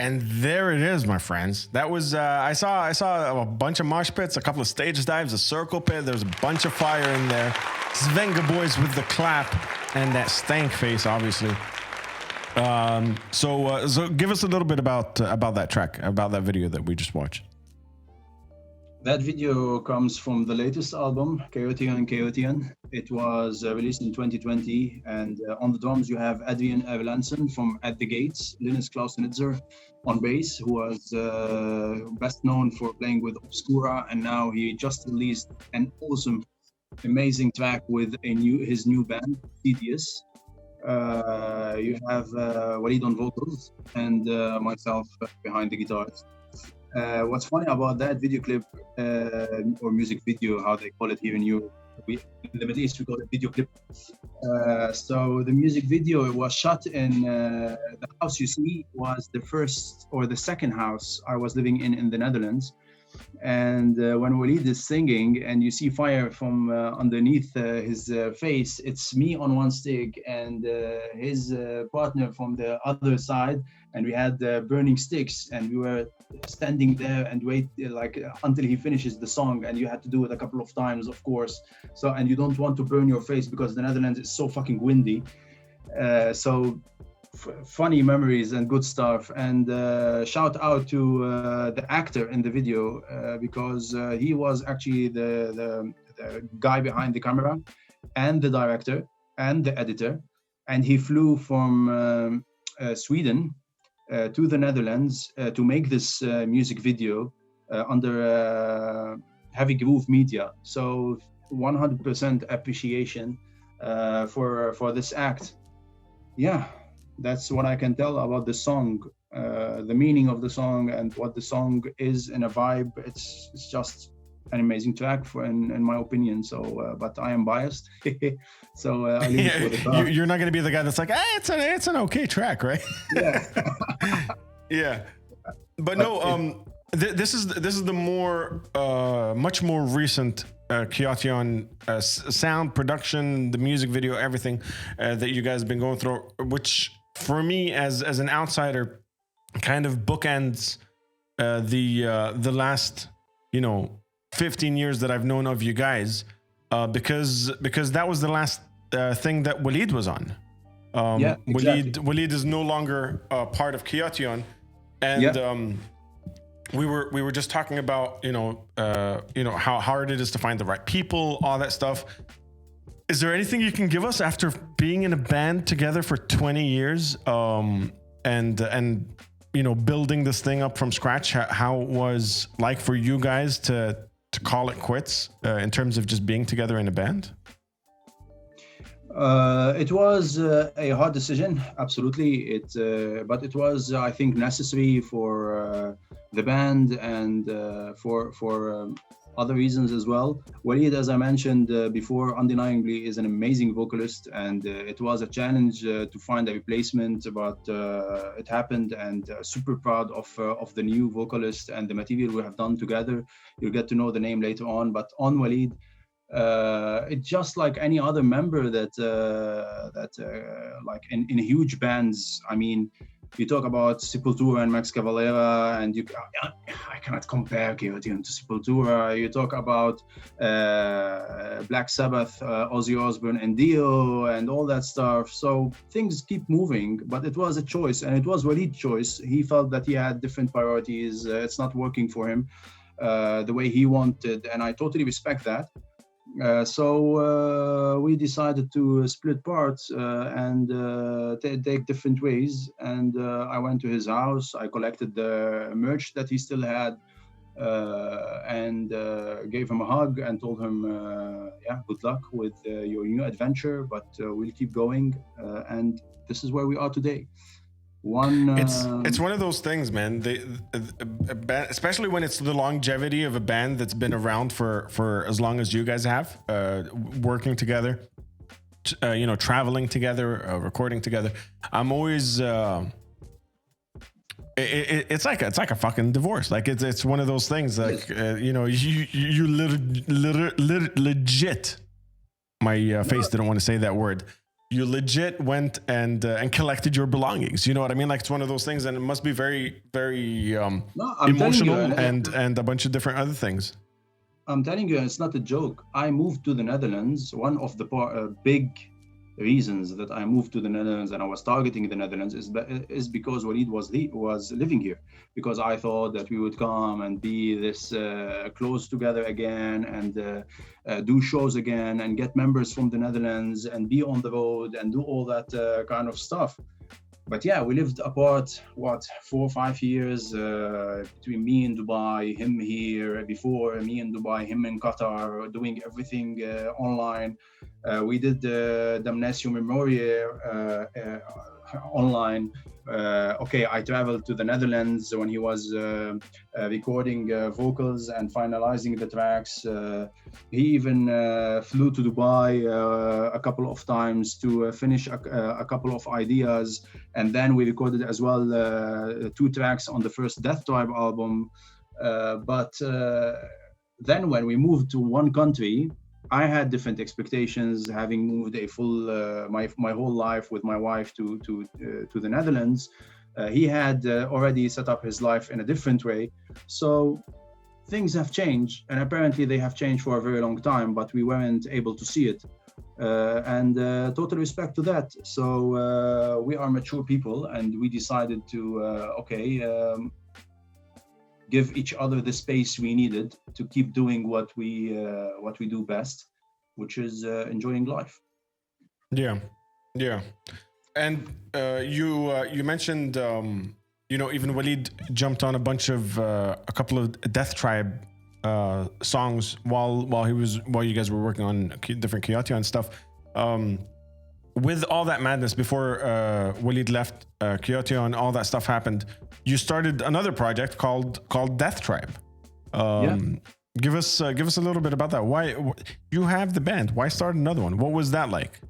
And there it is, my friends. That was I saw a bunch of mosh pits, a couple of stage dives, a circle pit. There's a bunch of fire in there. Svenga boys with the clap and that stank face, obviously. So give us a little bit about that track, about that video that we just watched. That video comes from the latest album, Kaoteon. It was released in 2020, and on the drums you have Adrian Avelansen from At the Gates, Linus Klausenitzer on bass, who was best known for playing with Obscura, and now he just released an awesome, amazing track with his new band, Tedious. You have Walid on vocals and myself behind the guitars. What's funny about that video clip or music video, how they call it here in Europe, in the Middle East we call it video clip. So the music video, it was shot in the house you see was the first or the second house I was living in the Netherlands. And when Walid is singing and you see fire from underneath his face, it's me on one stick and his partner from the other side, and we had burning sticks, and we were standing there and wait until he finishes the song, and you had to do it a couple of times, of course. So, and you don't want to burn your face because the Netherlands is so fucking windy. Funny memories and good stuff, and shout out to the actor in the video because he was actually the guy behind the camera and the director and the editor, and he flew from Sweden to the Netherlands to make this music video under Heavy Groove Media. So 100% appreciation for this act. Yeah. That's what I can tell about the song, the meaning of the song and what the song is in a vibe. It's just an amazing track in my opinion. So, but I am biased. So I leave it for the crowd. You're not going to be the guy that's like, it's an okay track, right? Yeah. Yeah. But no, this is the more, much more recent Kaoteon sound production, the music video, everything that you guys have been going through, which for me as an outsider kind of bookends the last 15 years that I've known of you guys, because that was the last thing that Walid was on. Yeah, exactly. Walid is no longer part of Kaoteon, and we were just talking about how hard it is to find the right people, all that stuff. Is there anything you can give us after being in a band together for 20 years, and building this thing up from scratch? How it was like for you guys to call it quits in terms of just being together in a band? It was a hard decision, absolutely. But it was, I think, necessary for the band and for other reasons as well. Walid, as I mentioned before, undeniably is an amazing vocalist, and it was a challenge to find a replacement, but it happened, and super proud of the new vocalist and the material we have done together. You'll get to know the name later on, but on Walid, it's just like any other member that like in huge bands. I mean, you talk about Sepultura and Max Cavalera, and I cannot compare Kaoteon to Sepultura. You talk about Black Sabbath, Ozzy Osbourne and Dio and all that stuff. So things keep moving, but it was a choice, and it was Walid's choice. He felt that he had different priorities. It's not working for him the way he wanted, and I totally respect that. So we decided to split parts and take different ways. And I went to his house. I collected the merch that he still had, and gave him a hug and told him, good luck with your new adventure, but we'll keep going. And this is where we are today. It's one of those things, man. Especially when it's the longevity of a band that's been around for as long as you guys have, working together, traveling together, recording together. I'm always it's like a fucking divorce. Like it's one of those things. Like you legit. My face didn't want to say that word. you legit went and collected your belongings. You know what I mean? Like, it's one of those things, and it must be very, very No, I'm emotional telling you, and a bunch of different other things. I'm telling you, it's not a joke. I moved to the Netherlands. One of the big reasons that I moved to the Netherlands and I was targeting the Netherlands is because Walid was living here. Because I thought that we would come and be this close together again and do shows again and get members from the Netherlands and be on the road and do all that kind of stuff. But yeah, we lived apart, 4 or 5 years between me in Dubai, him here, before me in Dubai, him in Qatar, doing everything online. We did the Damnatio Memoriae online. I traveled to the Netherlands when he was recording vocals and finalizing the tracks. He even flew to Dubai a couple of times to finish a couple of ideas. And then we recorded as well 2 tracks on the first Death Tribe album. But then when we moved to one country, I had different expectations, having moved a full my whole life with my wife to the Netherlands. He had already set up his life in a different way, so things have changed, and apparently they have changed for a very long time, but we weren't able to see it. And total respect to that. So we are mature people, and we decided to give each other the space we needed to keep doing what we do best, which is enjoying life. Yeah. And you mentioned even Walid jumped on a couple of Death Tribe songs while you guys were working on different Kaoteon stuff. With all that madness, before Walid left Kaoteon, all that stuff happened. You started another project called Death Tribe. Give us a little bit about that. Why you have the band? Why start another one? What was that like?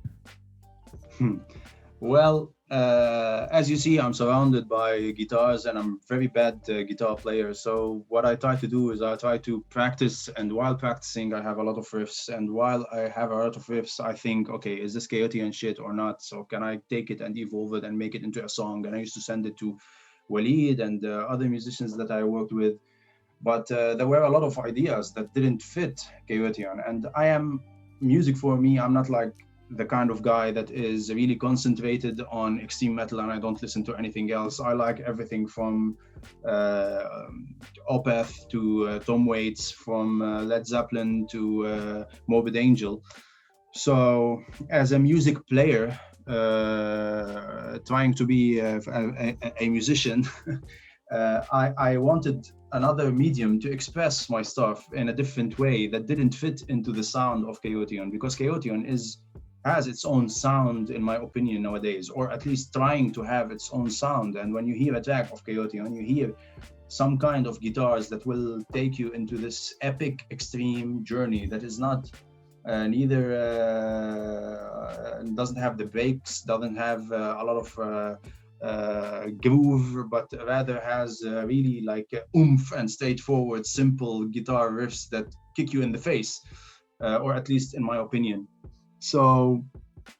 Well, as you see, I'm surrounded by guitars, and I'm very bad guitar player. So what I try to do is I try to practice, and while practicing, I have a lot of riffs. And while I have a lot of riffs, I think, okay, is this Kaoteon shit or not? So can I take it and evolve it and make it into a song? And I used to send it to Walid and other musicians that I worked with. But there were a lot of ideas that didn't fit Kaoteon. And music for me, I'm not like the kind of guy that is really concentrated on extreme metal and I don't listen to anything else. I like everything from Opeth to Tom Waits, from Led Zeppelin to Morbid Angel. So as a music player, trying to be a musician, I wanted another medium to express my stuff in a different way that didn't fit into the sound of Kaoteon, because Kaoteon has its own sound, in my opinion, nowadays, or at least trying to have its own sound. And when you hear a track of Kaoteon, you hear some kind of guitars that will take you into this epic, extreme journey that is not neither doesn't have the breaks, doesn't have a lot of groove, but rather has really like oomph and straightforward, simple guitar riffs that kick you in the face, or at least in my opinion. So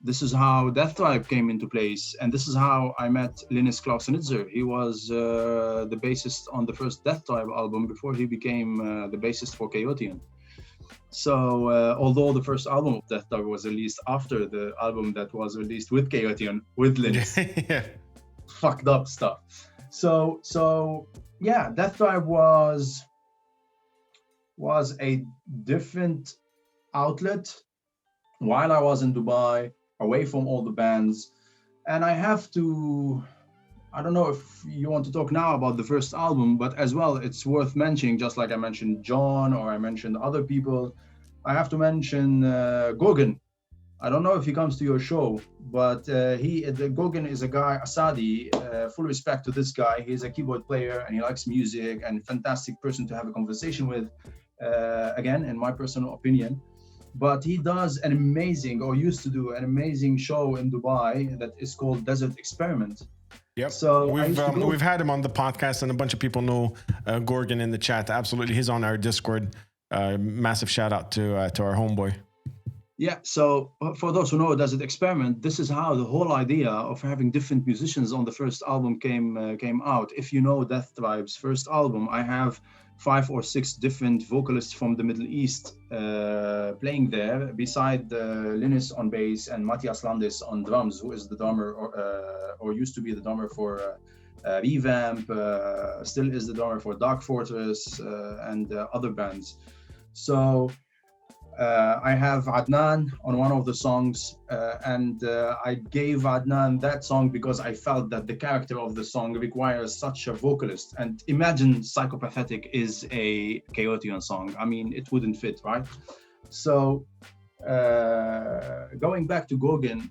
this is how Death Tribe came into place, and this is how I met Linus Klausenitzer. He was the bassist on the first Death Tribe album before he became the bassist for Kaoteon. So although the first album of Death Tribe was released after the album that was released with Kaoteon, with Linus, Yeah. Fucked up stuff. So yeah, Death Tribe was a different outlet while I was in Dubai, away from all the bands. And I don't know if you want to talk now about the first album, but as well, it's worth mentioning, just like I mentioned John or I mentioned other people, I have to mention Gorgon. I don't know if he comes to your show, but Gorgon is a guy, Asadi, full respect to this guy. He's a keyboard player and he likes music and fantastic person to have a conversation with, again, in my personal opinion. But he does an amazing, or used to do an amazing show in Dubai that is called Desert Experiment. Yep. So we've had him on the podcast, and a bunch of people know Gorgon in the chat. Absolutely, he's on our Discord. Massive shout out to our homeboy. Yeah, so for those who know Desert Experiment, this is how the whole idea of having different musicians on the first album came out. If you know Death Tribe's first album, I have 5 or 6 different vocalists from the Middle East playing there, beside Linus on bass and Matthias Landis on drums, who is the drummer or used to be the drummer for Revamp, still is the drummer for Dark Fortress and other bands. So I have Adnan on one of the songs, and I gave Adnan that song because I felt that the character of the song requires such a vocalist. And imagine Psychopathetic is a Kaoteon song. I mean, it wouldn't fit, right? So going back to Gorgon,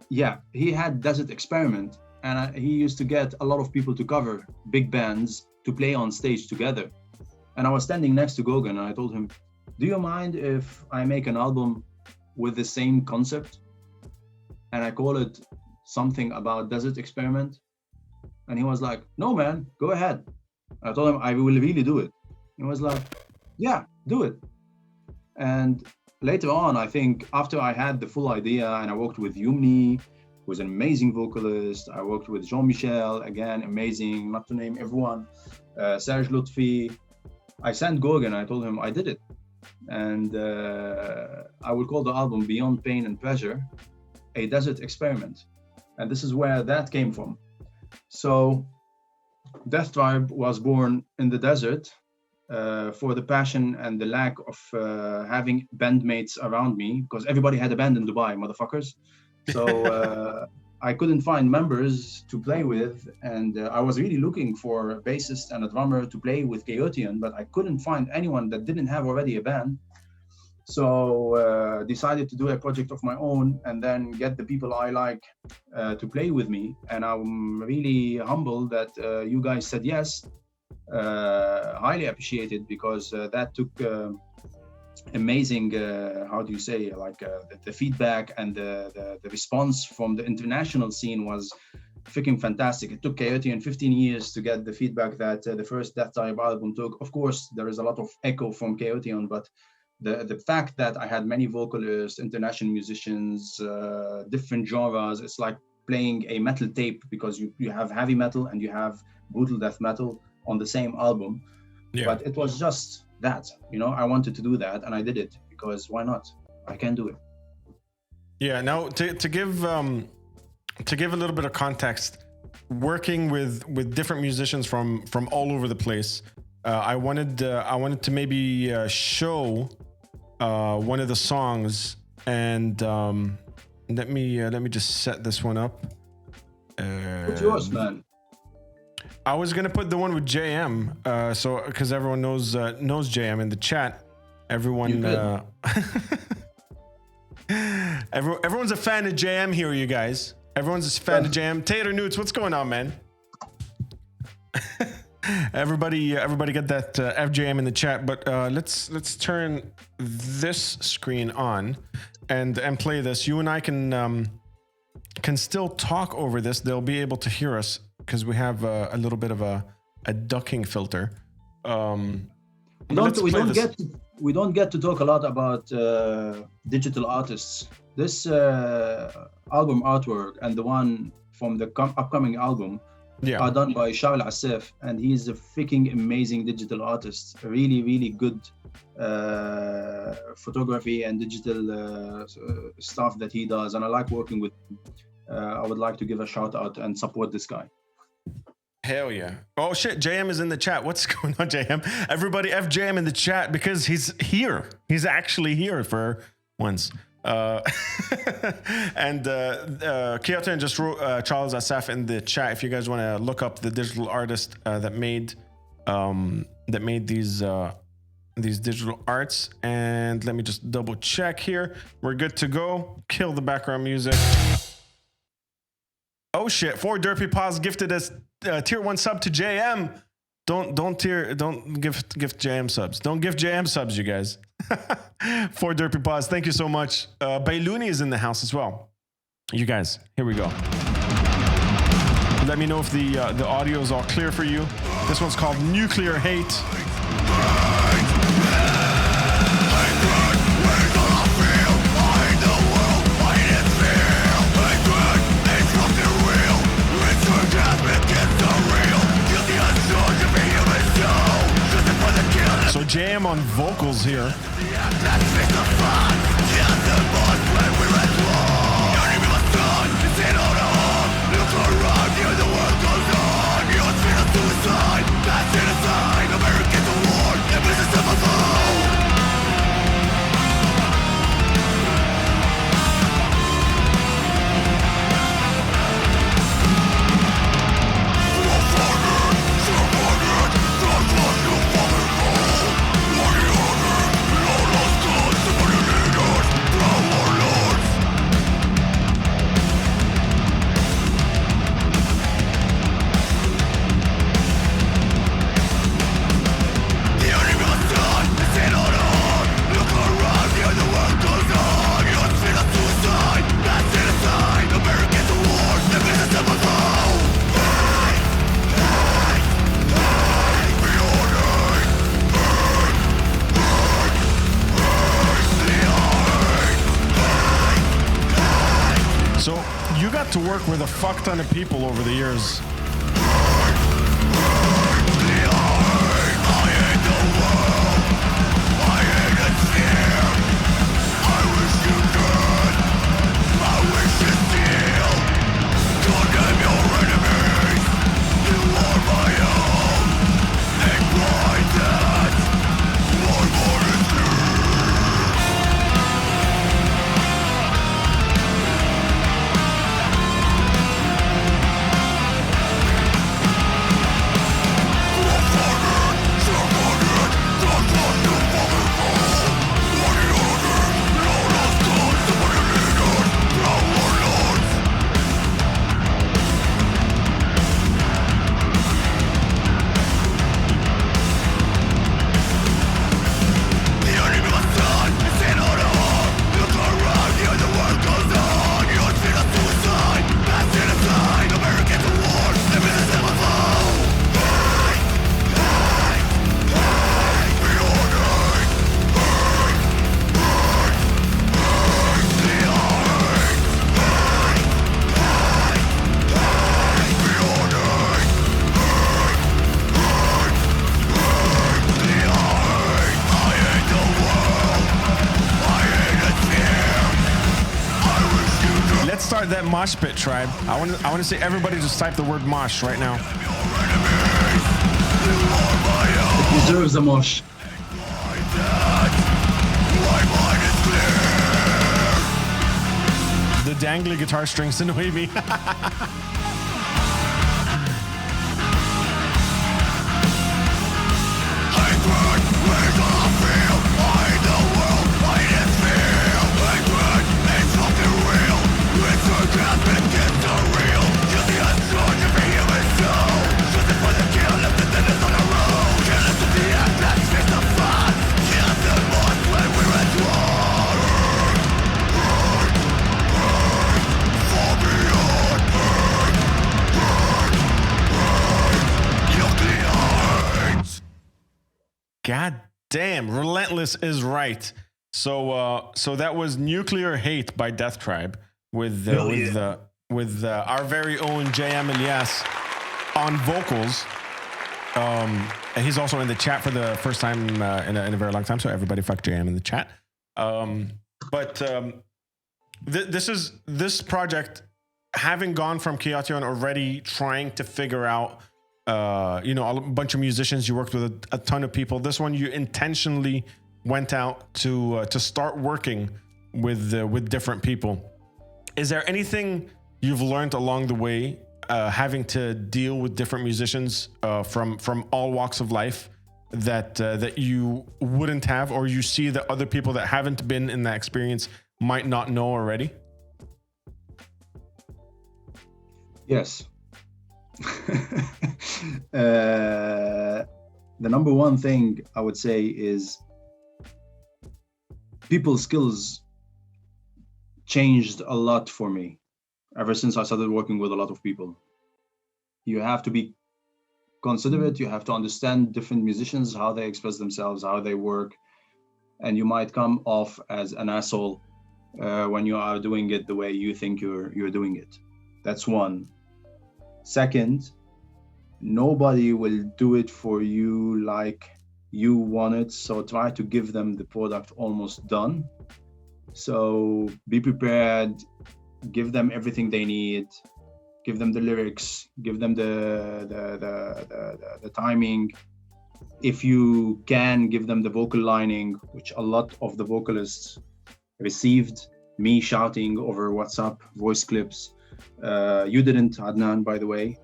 yeah, he had Desert Experiment, and he used to get a lot of people to cover big bands to play on stage together. And I was standing next to Gorgon, and I told him, do you mind if I make an album with the same concept and I call it something about Desert Experiment? And he was like, no, man, go ahead. I told him I will really do it. He was like, yeah, do it. And later on, I think after I had the full idea and I worked with Yumni, who is an amazing vocalist. I worked with Jean-Michel, again, amazing, not to name everyone, Serge Lutfi. I sent Gorgon, I told him I did it. And I would call the album Beyond Pain and Pleasure, a Desert Experiment. And this is where that came from. So Death Tribe was born in the desert for the passion and the lack of having bandmates around me, because everybody had a band in Dubai, motherfuckers. So I couldn't find members to play with, and I was really looking for a bassist and a drummer to play with Kaoteon, but I couldn't find anyone that didn't have already a band. So decided to do a project of my own and then get the people I like to play with me. And I'm really humbled that you guys said yes. Highly appreciated, because that took amazing, how do you say, like the feedback and the response from the international scene was freaking fantastic. It took Kaoteon 15 years to get the feedback that the first Death Tribe album took. Of course, there is a lot of echo from Kaoteon, but the fact that I had many vocalists, international musicians, different genres, it's like playing a metal tape, because you have heavy metal and you have brutal death metal on the same album. Yeah. But it was just that, I wanted to do that, and I did it because why not? I can do it. Yeah. Now to give a little bit of context, working with different musicians from all over the place, I wanted to maybe show one of the songs, and let me just set this one up. What's yours, man? I was gonna put the one with JM, so because everyone knows JM in the chat. Everyone, everyone's a fan of JM here, you guys. Everyone's a fan of JM. Tater Newts, what's going on, man? everybody get that FJM in the chat. But let's turn this screen on and play this. You and I can still talk over this. They'll be able to hear us, because we have a little bit of a ducking filter. We don't get to talk a lot about digital artists. This album artwork and the one from the upcoming album are done by Charles Assef, and he's a freaking amazing digital artist. Really, really good photography and digital stuff that he does, and I like working with him. I would like to give a shout out and support this guy. Hell yeah. Oh shit, JM is in the chat. What's going on, JM? Everybody FJM in the chat, because he's here. He's actually here for once. And Kaoteon just wrote Charles Assef in the chat, if you guys want to look up the digital artist that made these digital arts. And let me just double check here. We're good to go. Kill the background music. Oh shit, 4 Derpy Paws gifted us tier 1 sub to JM. Don't gift JM subs. Don't gift JM subs, you guys. 4 Derpy Paws, thank you so much. Bailuni is in the house as well. You guys, here we go. Let me know if the audio is all clear for you. This one's called Nuclear Hate. JM on vocals here. So you got to work with a fuck ton of people over the years. Start that mosh pit, tribe. I want to see everybody just type the word mosh right now. It deserves a mosh. The dangly guitar strings annoy me. God damn, Relentless is right. So that was Nuclear Hate by Death Tribe with our very own JM Elias on vocals. And he's also in the chat for the first time in a very long time. So everybody fuck JM in the chat. This project, having gone from Kaoteon already trying to figure out a bunch of musicians, you worked with a ton of people. This one, you intentionally went out to start working with different people. Is there anything you've learned along the way, having to deal with different musicians from all walks of life that you wouldn't have, or you see that other people that haven't been in that experience might not know already? Yes. The number one thing I would say is people's skills changed a lot for me ever since I started working with a lot of people. You have to be considerate, you have to understand different musicians, how they express themselves, how they work, and you might come off as an asshole when you are doing it the way you think you're doing it. That's one. Second, nobody will do it for you like you want it. So try to give them the product almost done. So be prepared, give them everything they need, give them the lyrics, give them the timing. If you can, give them the vocal lining, which a lot of the vocalists received me shouting over WhatsApp voice clips. You didn't, Adnan, by the way,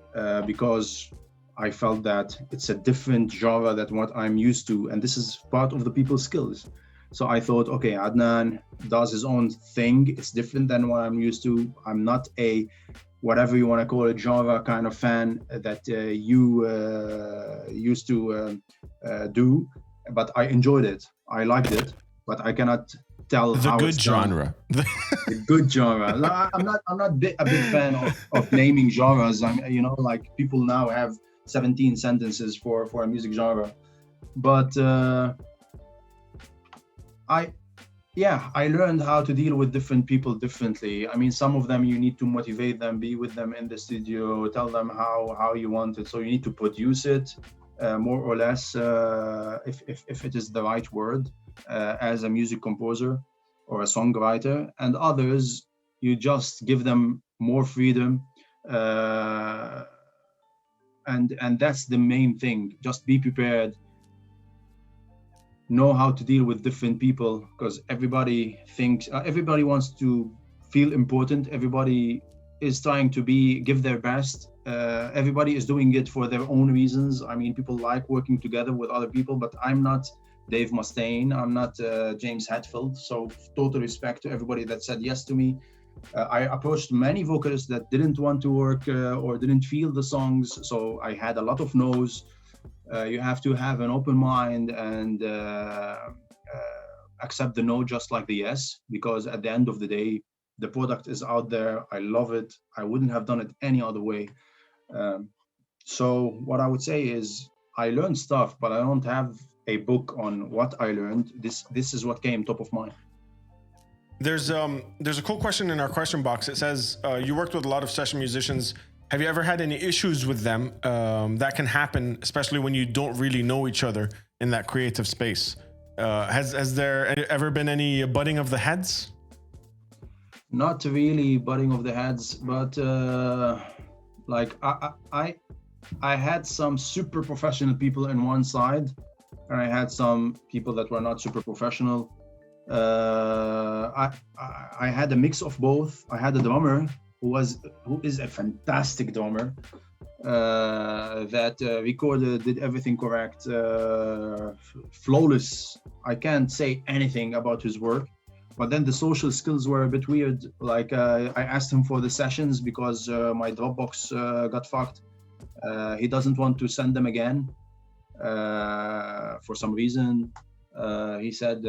because I felt that it's a different genre than what I'm used to, and this is part of the people's skills. So I thought, okay, Adnan does his own thing. It's different than what I'm used to. I'm not a, whatever you want to call it, genre kind of fan that you used to do, but I enjoyed it. I liked it, but I cannot tell the how good it's genre. The good genre. No, I'm not a big fan of naming genres. You know, like people now have 17 sentences for a music genre, but I learned how to deal with different people differently. I mean, some of them you need to motivate them, be with them in the studio, tell them how you want it. So you need to produce it, more or less, if it is the right word, as a music composer or a songwriter. And others, you just give them more freedom, and that's the main thing. Just be prepared. Know how to deal with different people, because everybody thinks, everybody wants to feel important. Everybody is trying to give their best. Everybody is doing it for their own reasons. I mean, people like working together with other people, but I'm not Dave Mustaine. I'm not James Hetfield. So total respect to everybody that said yes to me. I approached many vocalists that didn't want to work or didn't feel the songs. So I had a lot of no's. You have to have an open mind and accept the no just like the yes, because at the end of the day, the product is out there. I love it. I wouldn't have done it any other way. So what I would say is I learned stuff, but I don't have a book on what I learned. This is what came top of mind. There's a cool question in our question box. It says, you worked with a lot of session musicians. Have you ever had any issues with them? That can happen, especially when you don't really know each other in that creative space. Has there ever been any butting of the heads? Not really butting of the heads, but like I had some super professional people in one side, and I had some people that were not super professional. I had a mix of both. I had a drummer who is a fantastic drummer, that recorded, did everything correct, flawless. I can't say anything about his work, but then the social skills were a bit weird. Like I asked him for the sessions because my Dropbox got fucked. He doesn't want to send them again for some reason. He said,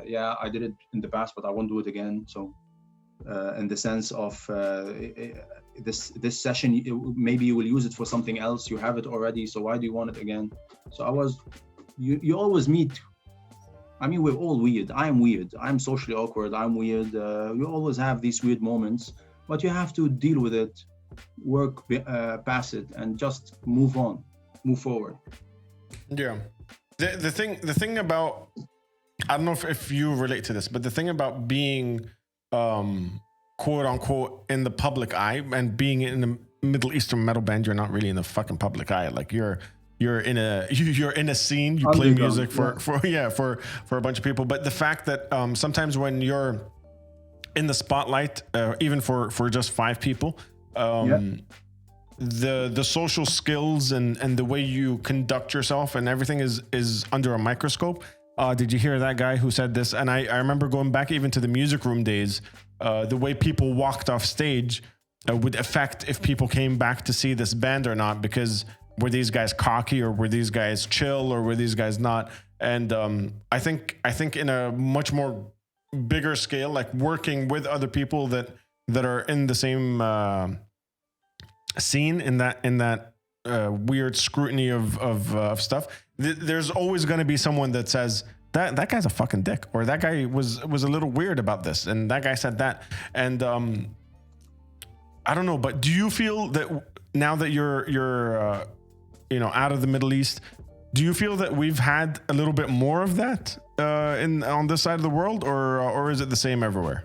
yeah, I did it in the past, but I won't do it again. So in the sense of this session, maybe you will use it for something else. You have it already, so why do you want it again? So you always meet. I mean, we're all weird. I'm weird. I'm socially awkward. I'm weird. You always have these weird moments, but you have to deal with it, work past it, and just move on, move forward. Yeah. The thing about, I don't know if you relate to this, but the thing about being quote unquote in the public eye and being in the Middle Eastern metal band, you're not really in the fucking public eye. Like you're in a scene, you play music for a bunch of people. But the fact that sometimes when you're in the spotlight, even for just 5 people, the social skills and the way you conduct yourself and everything is under a microscope. Did you hear that guy who said this? And I remember going back even to the music room days, the way people walked off stage would affect if people came back to see this band or not, because were these guys cocky or were these guys chill or were these guys not? And I think in a much more bigger scale, like working with other people that are in the same scene in that weird scrutiny of stuff, there's always going to be someone that says that guy's a fucking dick, or that guy was a little weird about this, and that guy said that. And I don't know, but do you feel that now that you're out of the Middle East, Do you feel that we've had a little bit more of that on this side of the world, or is it the same everywhere?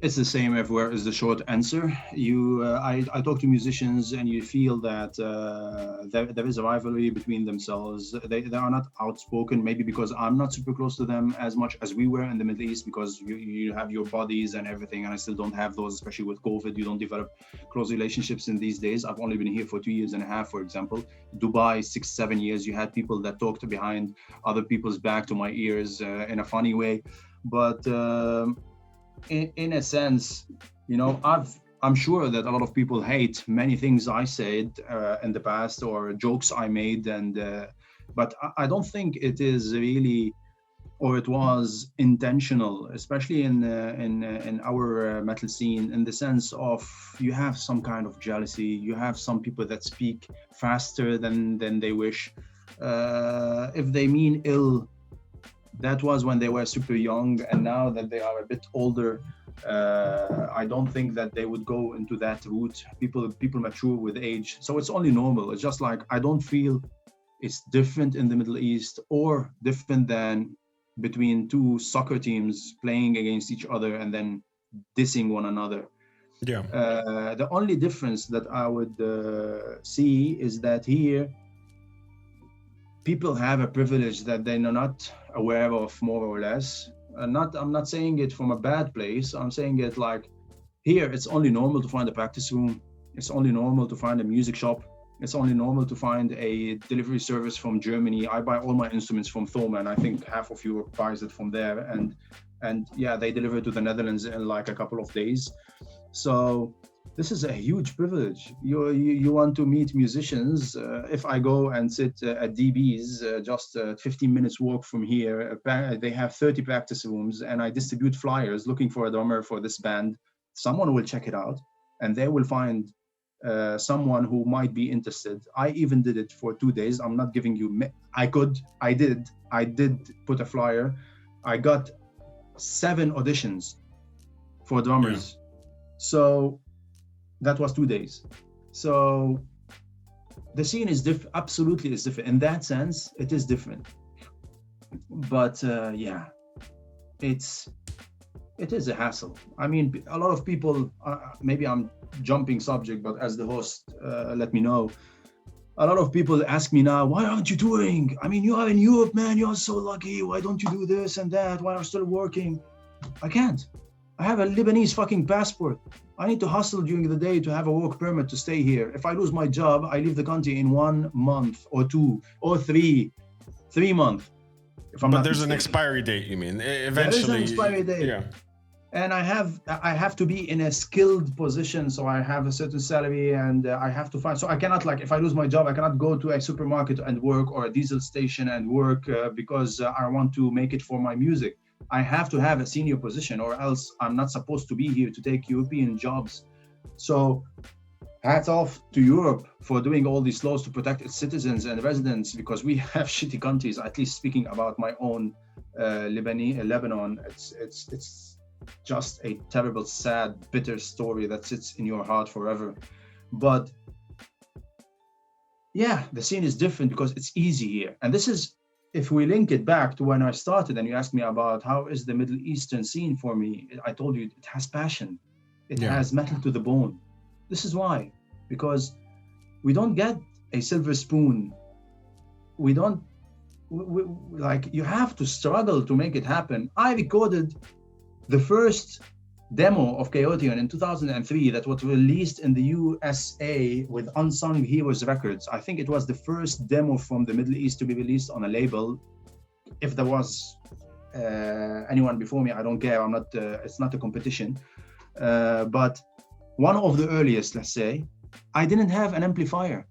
It's the same everywhere is the short answer. I talk to musicians and you feel that there is a rivalry between themselves. They are not outspoken, maybe because I'm not super close to them as much as we were in the Middle East, because you have your bodies and everything, and I still don't have those, especially with COVID. You don't develop close relationships in these days. I've only been here for 2.5 years, for example. Dubai, 6-7 years. You had people that talked behind other people's back to my ears in a funny way. But in a sense, you know, I'm sure that a lot of people hate many things I said in the past or jokes I made, but I don't think it is really, or it was intentional, especially in our metal scene, in the sense of you have some kind of jealousy. You have some people that speak faster than they wish. If they mean ill, that was when they were super young, and now that they are a bit older, I don't think that they would go into that route. People mature with age, so it's only normal. It's just like, I don't feel it's different in the Middle East or different than between two soccer teams playing against each other and then dissing one another. Yeah. The only difference that I would see is that here people have a privilege that they're not aware of, more or less. I'm not saying it from a bad place. I'm saying it like, here it's only normal to find a practice room. It's only normal to find a music shop. It's only normal to find a delivery service from Germany. I buy all my instruments from Thomann. I think half of Europe buys it from there. And yeah, they deliver to the Netherlands in like a couple of days. So this is a huge privilege. You want to meet musicians. If I go and sit at DB's, just 15 minutes walk from here, they have 30 practice rooms, and I distribute flyers looking for a drummer for this band. Someone will check it out, and they will find someone who might be interested. I even did it for 2 days. I'm not giving you. I did put a flyer. I got 7 auditions for drummers. Yeah. So that was 2 days. So the scene is different. Absolutely is different. In that sense, it is different. But yeah, it is a hassle. I mean, a lot of people, maybe I'm jumping subject, but as the host, let me know. A lot of people ask me now, why aren't you touring? I mean, you are in Europe, man. You are so lucky. Why don't you do this and that? Why are you still working? I can't. I have a Lebanese fucking passport. I need to hustle during the day to have a work permit to stay here. If I lose my job, I leave the country in 1 month or 2 or 3 months. But there's an expiry date, you mean? Eventually. There is an expiry date. Yeah. And I have to be in a skilled position, so I have a certain salary, and I have to find. So I cannot, like, if I lose my job, I cannot go to a supermarket and work, or a diesel station and work because I want to make it for my music. I have to have a senior position, or else I'm not supposed to be here to take European jobs. So hats off to Europe for doing all these laws to protect its citizens and residents, because we have shitty countries. At least speaking about my own Lebanon, it's just a terrible, sad, bitter story that sits in your heart forever. But yeah, the scene is different because it's easy here. And this is, if we link it back to when I started and you asked me about how is the Middle Eastern scene for me, I told you it has passion. It has metal to the bone. This is why, because we don't get a silver spoon. We don't, like, you have to struggle to make it happen. I recorded the first demo of Kaoteon in 2003 that was released in the USA with Unsung Heroes Records. I think it was the first demo from the Middle East to be released on a label. If there was anyone before me, I don't care. I'm not. It's not a competition. But one of the earliest, let's say, I didn't have an amplifier.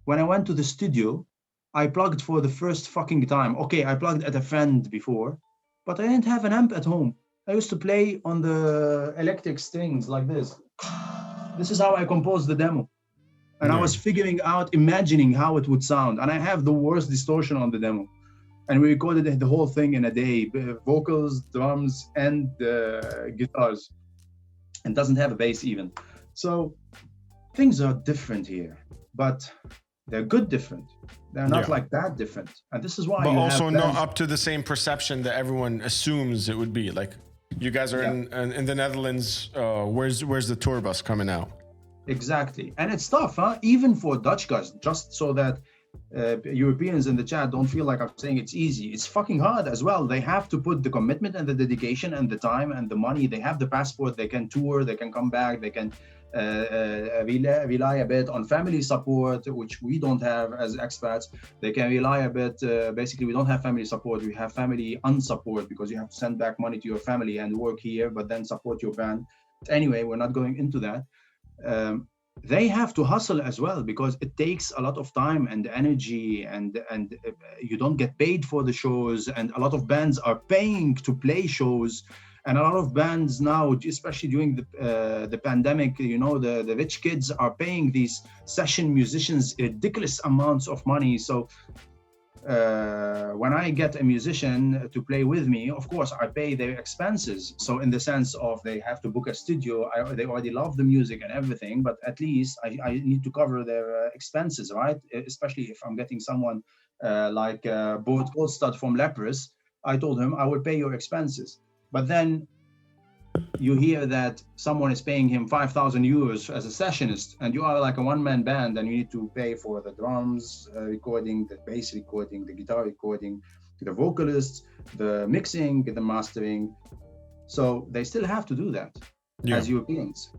When I went to the studio, I plugged for the first fucking time. Okay, I plugged at a friend before, but I didn't have an amp at home. I used to play on the electric strings like this. This is how I composed the demo. And I was figuring out, imagining how it would sound. And I have the worst distortion on the demo. And we recorded the whole thing in a day, vocals, drums, and guitars. And doesn't have a bass even. So things are different here. But They're good different. They're not like that different. And this is why but you also have not bands. up to the same perception that everyone assumes it would be. Like, you guys are in the Netherlands. Where's the tour bus coming out? Exactly. And it's tough, huh? Even for Dutch guys, just so that Europeans in the chat don't feel like I'm saying it's easy. It's fucking hard as well. They have to put the commitment and the dedication and the time and the money. They have the passport. They can tour. They can come back. They can rely a bit on family support, which we don't have as expats. They can rely a bit. Basically, we don't have family support. We have family unsupport because you have to send back money to your family and work here, but then support your band. Anyway, we're not going into that. They have to hustle as well because it takes a lot of time and energy, and you don't get paid for the shows, and a lot of bands are paying to play shows, and a lot of bands now, especially during the pandemic, you know, the rich kids are paying these session musicians ridiculous amounts of money. So when I get a musician to play with me, of course, I pay their expenses. So in the sense of they have to book a studio, they already love the music and everything, but at least I need to cover their expenses, right? Especially if I'm getting someone like Bort Olstad from Leprous, I told him I will pay your expenses. But then you hear that someone is paying him 5,000 euros as a sessionist, and you are like a one-man band, and you need to pay for the drums recording, the bass recording, the guitar recording, the vocalists, the mixing, the mastering. So they still have to do that as Europeans.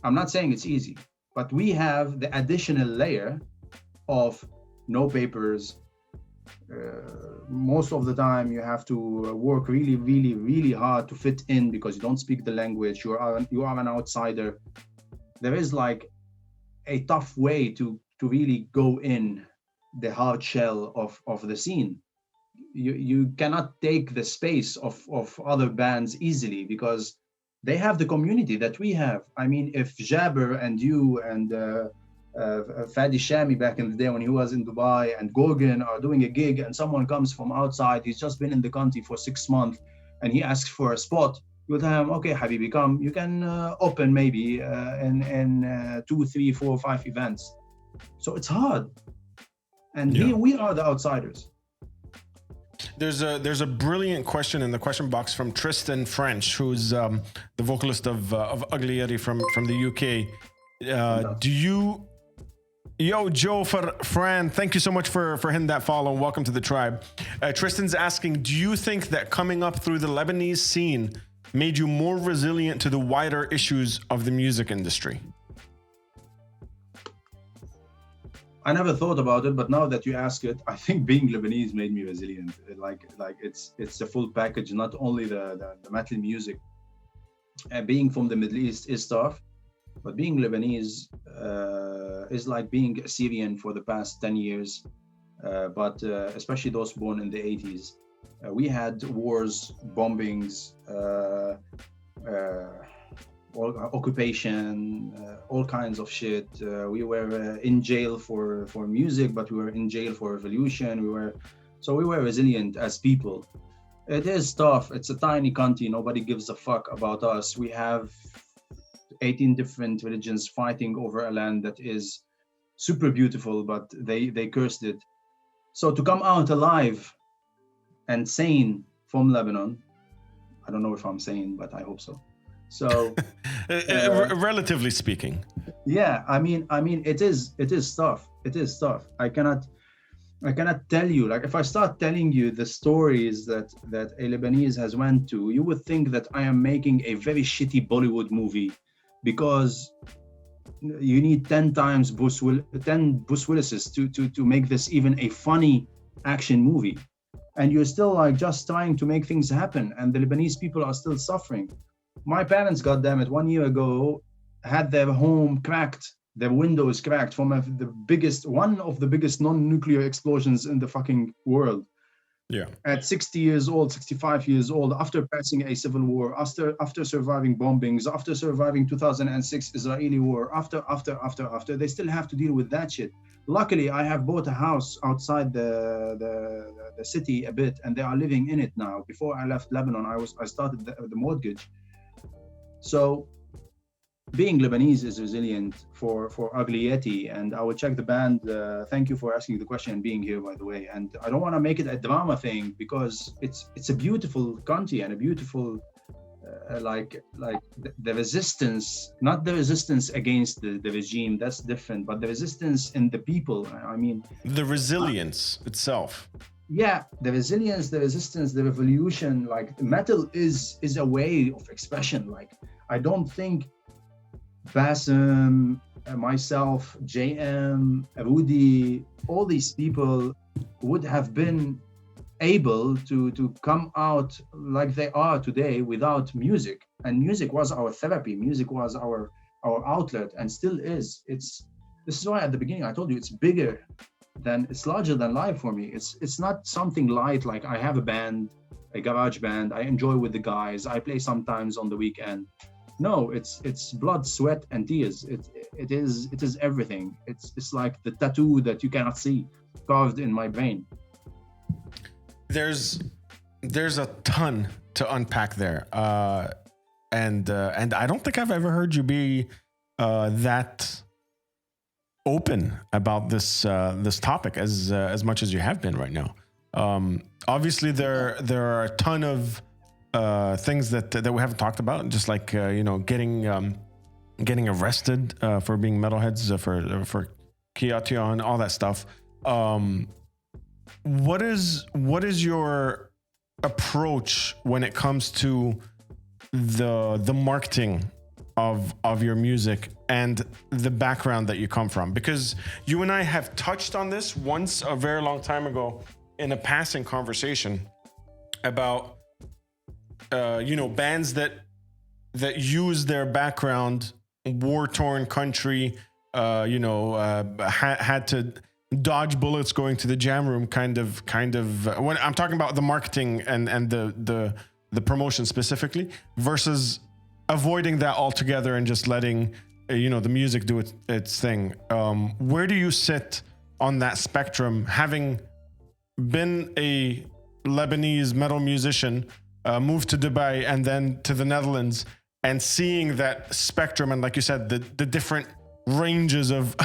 I'm not saying it's easy, but we have the additional layer of no papers. Most of the time you have to work really, really, really hard to fit in because you don't speak the language. You are an outsider. There is like a tough way to really go in the hard shell of the scene. You cannot take the space of other bands easily because they have the community that we have. I mean, if Jabber and you and Fadi Shami back in the day when he was in Dubai and Gorgon are doing a gig and someone comes from outside, he's just been in the country for 6 months and he asks for a spot, you tell him, okay, Habibi, come, you can open maybe in 2, 3, 4, 5 events. So it's hard. And here we are the outsiders. There's a brilliant question in the question box from Tristan French, who's the vocalist of Ugly Yeti from the UK. Do you... Yo, Joe Fran, thank you so much for hitting that follow. Welcome to the tribe. Tristan's asking, do you think that coming up through the Lebanese scene made you more resilient to the wider issues of the music industry? I never thought about it, but now that you ask it, I think being Lebanese made me resilient. Like it's a full package, not only the metal music. Being from the Middle East is tough. But being Lebanese is like being Syrian for the past 10 years, but especially those born in the 80s. We had wars, bombings, occupation, all kinds of shit. We were in jail for music, but we were in jail for revolution. We were resilient as people. It is tough. It's a tiny country. Nobody gives a fuck about us. We have 18 different religions fighting over a land that is super beautiful, but they cursed it. So to come out alive and sane from Lebanon, I don't know if I'm sane, but I hope so. So relatively speaking. Yeah, I mean it is tough. It is tough. I cannot tell you, like if I start telling you the stories that a Lebanese has went to, you would think that I am making a very shitty Bollywood movie, because you need 10 Bruce Willises to make this even a funny action movie. And you're still like just trying to make things happen, and the Lebanese people are still suffering. My parents, goddammit, 1 year ago had their home cracked, their windows cracked from one of the biggest non-nuclear explosions in the fucking world. Yeah. At 60 years old, 65 years old, after passing a civil war, after surviving bombings, after surviving 2006 Israeli war, after, they still have to deal with that shit. Luckily, I have bought a house outside the city a bit, and they are living in it now. Before I left Lebanon, I started the mortgage. So being Lebanese is resilient for Ugly Yeti, and I will check the band. Thank you for asking the question and being here, by the way. And I don't want to make it a drama thing, because it's a beautiful country and a beautiful the resistance, not the resistance against the regime, that's different, but the resistance in the people. I mean, the resilience itself. Yeah, the resilience, the resistance, the revolution. Like, metal is a way of expression. Like, I don't think Bassem, myself, JM, Rudy, all these people would have been able to come out like they are today without music. And music was our therapy. Music was our outlet, and still is. This is why at the beginning I told you it's larger than life for me. It's not something light, like I have a band, a garage band I enjoy with the guys, I play sometimes on the weekend. No, it's blood, sweat, and tears. It is everything. It's like the tattoo that you cannot see carved in my brain. There's a ton to unpack there, and I don't think I've ever heard you be that open about this topic as much as you have been right now. Obviously, there are a ton of things that we haven't talked about, just like getting arrested for being metalheads, for Kaoteon, all that stuff. What is your approach when it comes to the marketing of your music and the background that you come from? Because you and I have touched on this once a very long time ago in a passing conversation about bands that use their background, war-torn country, had to dodge bullets going to the jam room, kind of when I'm talking about the marketing and the promotion specifically, versus avoiding that altogether and just letting the music do its thing. Where do you sit on that spectrum, having been a Lebanese metal musician, moved to Dubai and then to the Netherlands, and seeing that spectrum and, like you said, the different ranges of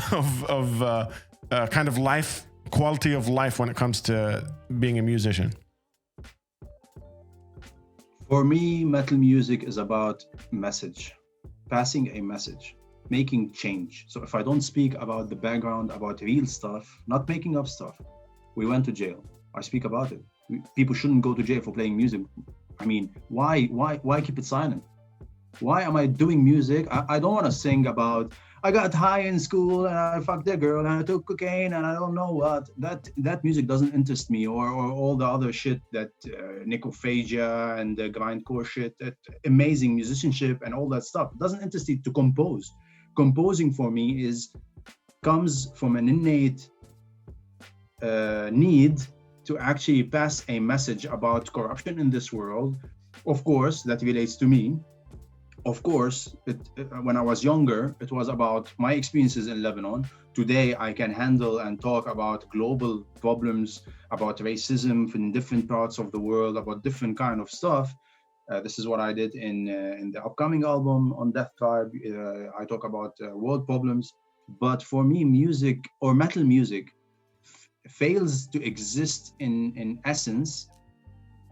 kind of life, quality of life when it comes to being a musician? For me, metal music is about message, passing a message, making change. So if I don't speak about the background, about real stuff, not making up stuff, we went to jail, I speak about it. People shouldn't go to jail for playing music. I mean, why keep it silent? Why am I doing music? I don't want to sing about, I got high in school and I fucked a girl and I took cocaine and I don't know what. That music doesn't interest me, or all the other shit that Necrophagia and the grindcore shit, that amazing musicianship and all that stuff. It doesn't interest me to compose. Composing for me comes from an innate need to actually pass a message about corruption in this world. Of course, that relates to me. Of course, when I was younger, it was about my experiences in Lebanon. Today, I can handle and talk about global problems, about racism in different parts of the world, about different kind of stuff. This is what I did in the upcoming album on Death Tribe. I talk about world problems. But for me, music, or metal music, fails to exist in essence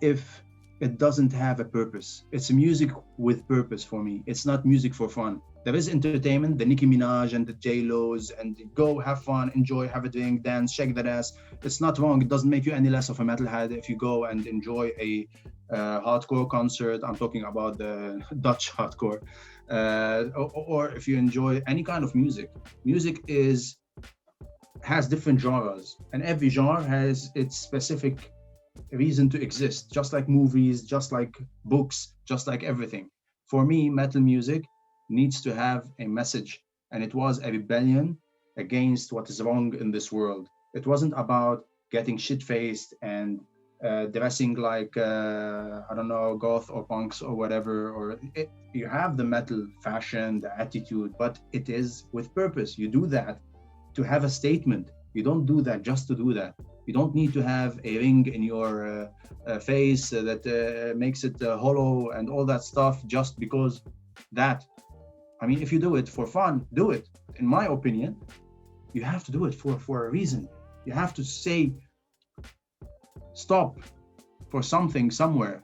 if it doesn't have a purpose. It's music with purpose for me. It's not music for fun. There is entertainment, the Nicki Minaj and the J-Lo's, and go have fun, enjoy, have a drink, dance, shake that ass. It's not wrong. It doesn't make you any less of a metalhead if you go and enjoy a hardcore concert. I'm talking about the Dutch hardcore. Or if you enjoy any kind of music. Music has different genres, and every genre has its specific reason to exist, just like movies, just like books, just like everything. For me, metal music needs to have a message, and it was a rebellion against what is wrong in this world. It wasn't about getting shit-faced and dressing like goth or punks or whatever. You have the metal fashion, the attitude, but it is with purpose. You do that to have a statement. You don't do that just to do that. You don't need to have a ring in your face that makes it hollow and all that stuff just because that. I mean, if you do it for fun, do it. In my opinion, you have to do it for a reason. You have to say stop for something somewhere.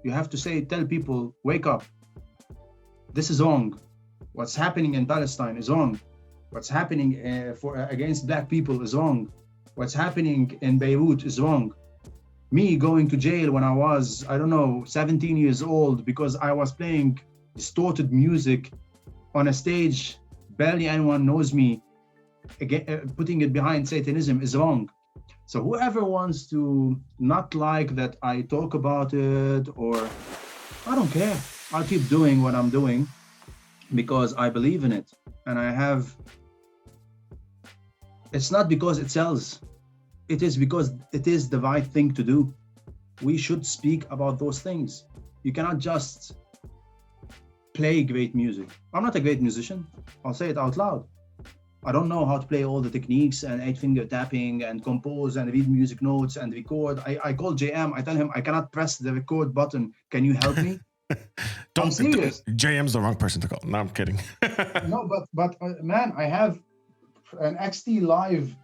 You have to tell people, wake up. This is wrong. What's happening in Palestine is wrong. What's happening against black people is wrong. What's happening in Beirut is wrong. Me going to jail when I was, 17 years old because I was playing distorted music on a stage, barely anyone knows me, again, putting it behind Satanism is wrong. So whoever wants to not like that I talk about it, or I don't care, I'll keep doing what I'm doing because I believe in it. And it's not because it sells, it is because it is the right thing to do. We should speak about those things. You cannot just play great music. I'm not a great musician, I'll say it out loud. I don't know how to play all the techniques and 8-finger tapping and compose and read music notes and record. I call JM, I tell him I cannot press the record button. Can you help me? I'm serious. JM's the wrong person to call. No, I'm kidding. No, but man, I have an XT Live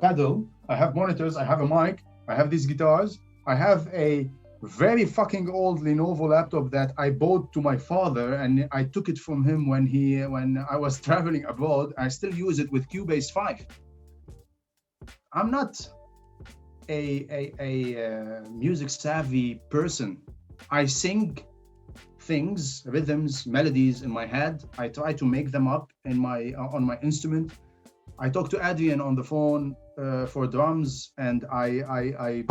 pedal. I have monitors. I have a mic. I have these guitars. I have a very fucking old Lenovo laptop that I bought to my father, and I took it from him when I was traveling abroad. I still use it with Cubase 5. I'm not a music savvy person. I sing things, rhythms, melodies in my head. I try to make them up on my instrument. I talk to Adrian on the phone for drums, and I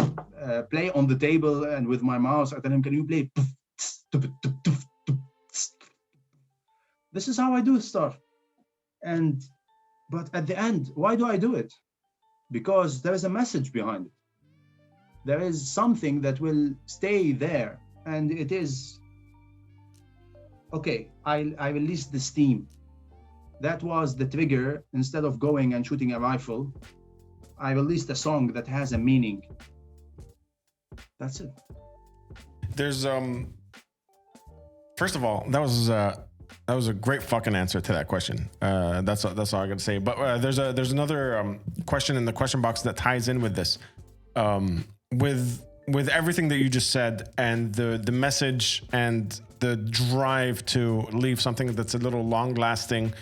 play on the table, and with my mouse I tell him, can you play? This is how I do stuff. But at the end, why do I do it? Because there is a message behind it. There is something that will stay there, and it is okay. I released the steam. That was the trigger. Instead of going and shooting a rifle, I released a song that has a meaning. That's it. There's first of all, that was a great fucking answer to that question. That's all I got to say. But there's another question in the question box that ties in with this. With everything that you just said, and the message and the drive to leave something that's a little long lasting.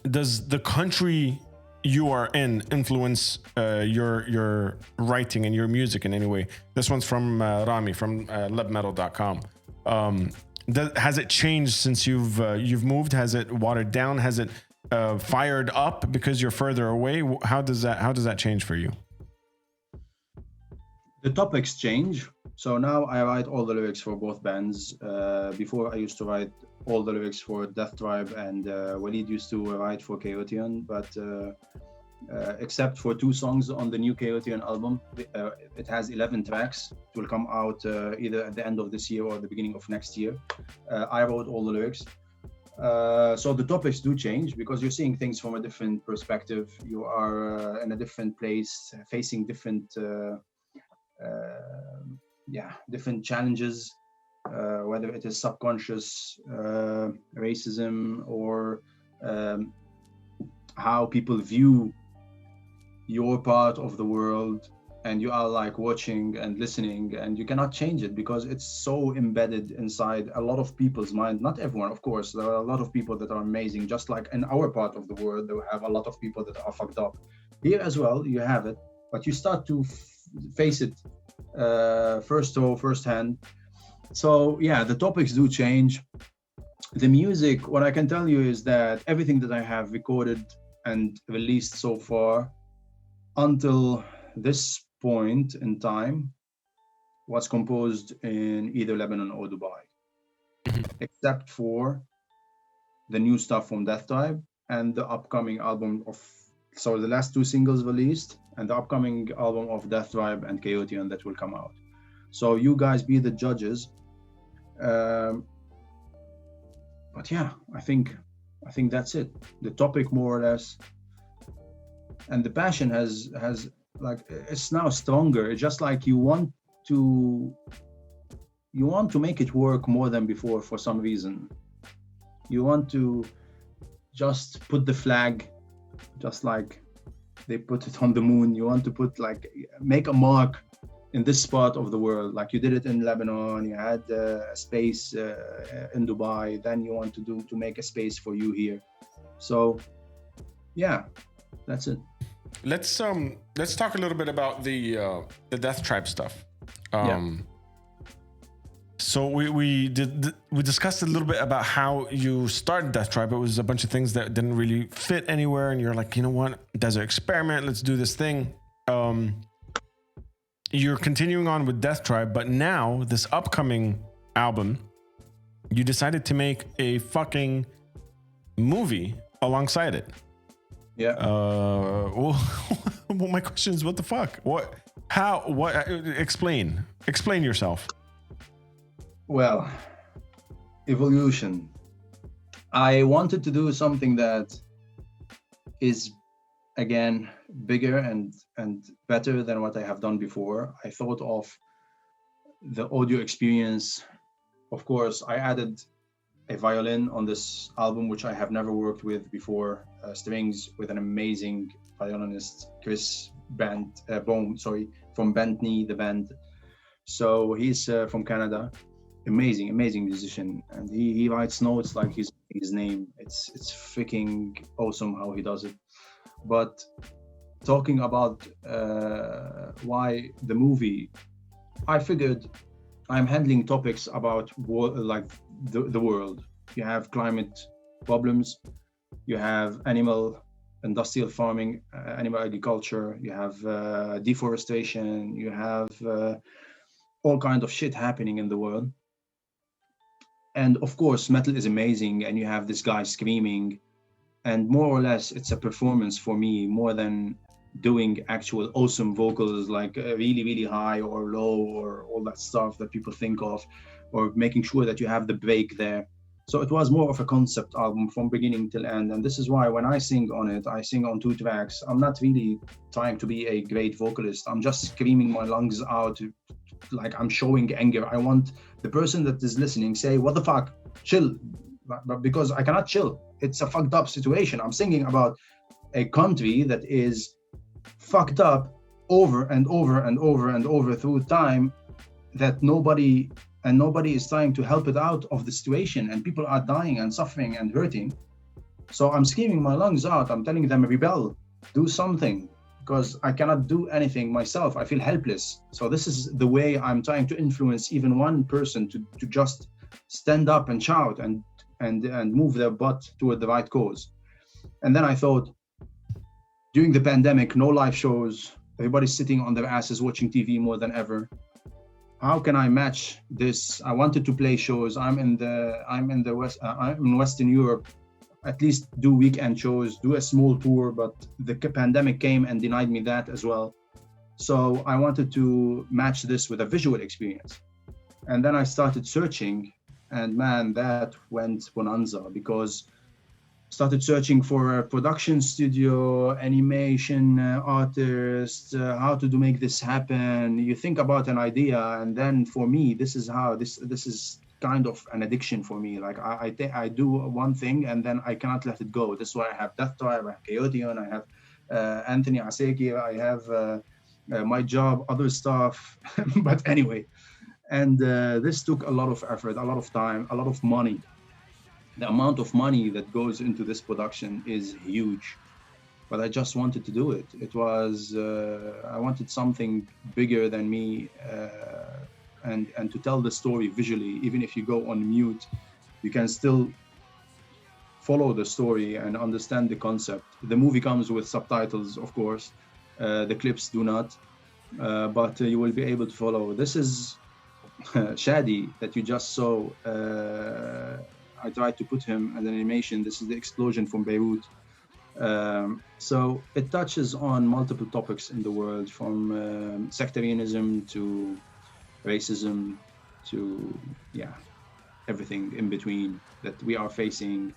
Does the country you are in influence your writing and your music in any way? This one's from Rami from lebmetal.com. Has it changed since you've moved? Has it watered down? Has it fired up because you're further away? How does that change for you? The topics change. So now I write all the lyrics for both bands. Before I used to write all the lyrics for Death Tribe, and Walid used to write for Kaoteon, but except for 2 songs on the new Kaoteon album, it has 11 tracks. It will come out either at the end of this year or the beginning of next year. I wrote all the lyrics. So the topics do change because you're seeing things from a different perspective. You are in a different place, facing different different challenges, whether it is subconscious racism or how people view your part of the world, and you are like watching and listening, and you cannot change it because it's so embedded inside a lot of people's mind. Not everyone, of course. There are a lot of people that are amazing, just like in our part of the world, we have a lot of people that are fucked up. Here as well, you have it, but you start to face it firsthand. So yeah, the topics do change. The music, what I can tell you is that everything that I have recorded and released so far until this point in time was composed in either Lebanon or Dubai, except for the new stuff from Death Tribe and the upcoming album the last 2 singles released, and the upcoming album of Death Tribe and Kaoteon that will come out. So you guys be the judges. But yeah, I think that's it. The topic more or less, and the passion has like, it's now stronger. It's just like you want to make it work more than before for some reason. You want to just put the flag, just like they put it on the moon. You want to make a mark in this part of the world, like you did it in Lebanon. You had a space in Dubai. Then you want to make a space for you here. So, yeah, that's it. Let's talk a little bit about the Death Tribe stuff. So we discussed a little bit about how you started Death Tribe. It was a bunch of things that didn't really fit anywhere, and you're like, you know what, desert experiment, let's do this thing. You're continuing on with Death Tribe, but now this upcoming album, you decided to make a fucking movie alongside it. Yeah. Well, my question is, what the fuck? What? How? What? Explain yourself. Well, evolution. I wanted to do something that is, again, bigger and better than what I have done before. I thought of the audio experience. Of course, I added a violin on this album, which I have never worked with before. Strings with an amazing violinist, Chris Bohm, from Bentney, the band. So he's from Canada. Amazing musician, and he writes notes like his name. It's freaking awesome how he does it. But talking about why the movie, I figured I'm handling topics about the world. You have climate problems, you have industrial farming, animal agriculture, you have deforestation, you have all kinds of shit happening in the world. And of course, metal is amazing, and you have this guy screaming, and more or less it's a performance for me, more than doing actual awesome vocals like really, really high or low or all that stuff that people think of, or making sure that you have the break there. So it was more of a concept album from beginning till end. And this is why when I sing on it, I sing on 2 tracks. I'm not really trying to be a great vocalist. I'm just screaming my lungs out, like I'm showing anger. I want the person that is listening say, what the fuck, chill. But because I cannot chill. It's a fucked up situation. I'm singing about a country that is fucked up over and over and over and over through time, that nobody is trying to help it out of the situation, and people are dying and suffering and hurting. So I'm screaming my lungs out. I'm telling them, rebel, do something, because I cannot do anything myself. I feel helpless. So this is the way I'm trying to influence even one person to just stand up and shout and move their butt toward the right cause. And then I thought, during the pandemic, no live shows, everybody's sitting on their asses watching TV more than ever. How can I match this? I wanted to play shows. I'm in Western Europe, at least do weekend shows, do a small tour, but the pandemic came and denied me that as well. So I wanted to match this with a visual experience. And then I started searching, and man, that went bonanza, because started searching for a production studio, animation artist, how to make this happen. You think about an idea, and then for me, this is kind of an addiction for me. Like I do one thing and then I cannot let it go. This is why I have Death Tribe, I have Kaoteon, I have Anthony Assaker, I have my job, other stuff. But anyway, and this took a lot of effort, a lot of time, a lot of money. The amount of money that goes into this production is huge, but I just wanted to do it. It was, I wanted something bigger than me, and to tell the story visually. Even if you go on mute, you can still follow the story and understand the concept. The movie comes with subtitles, of course. The clips do not, but you will be able to follow. This is Shadi that you just saw. I tried to put him as an animation. This is the explosion from Beirut. So it touches on multiple topics in the world, from sectarianism to racism to, everything in between that we are facing.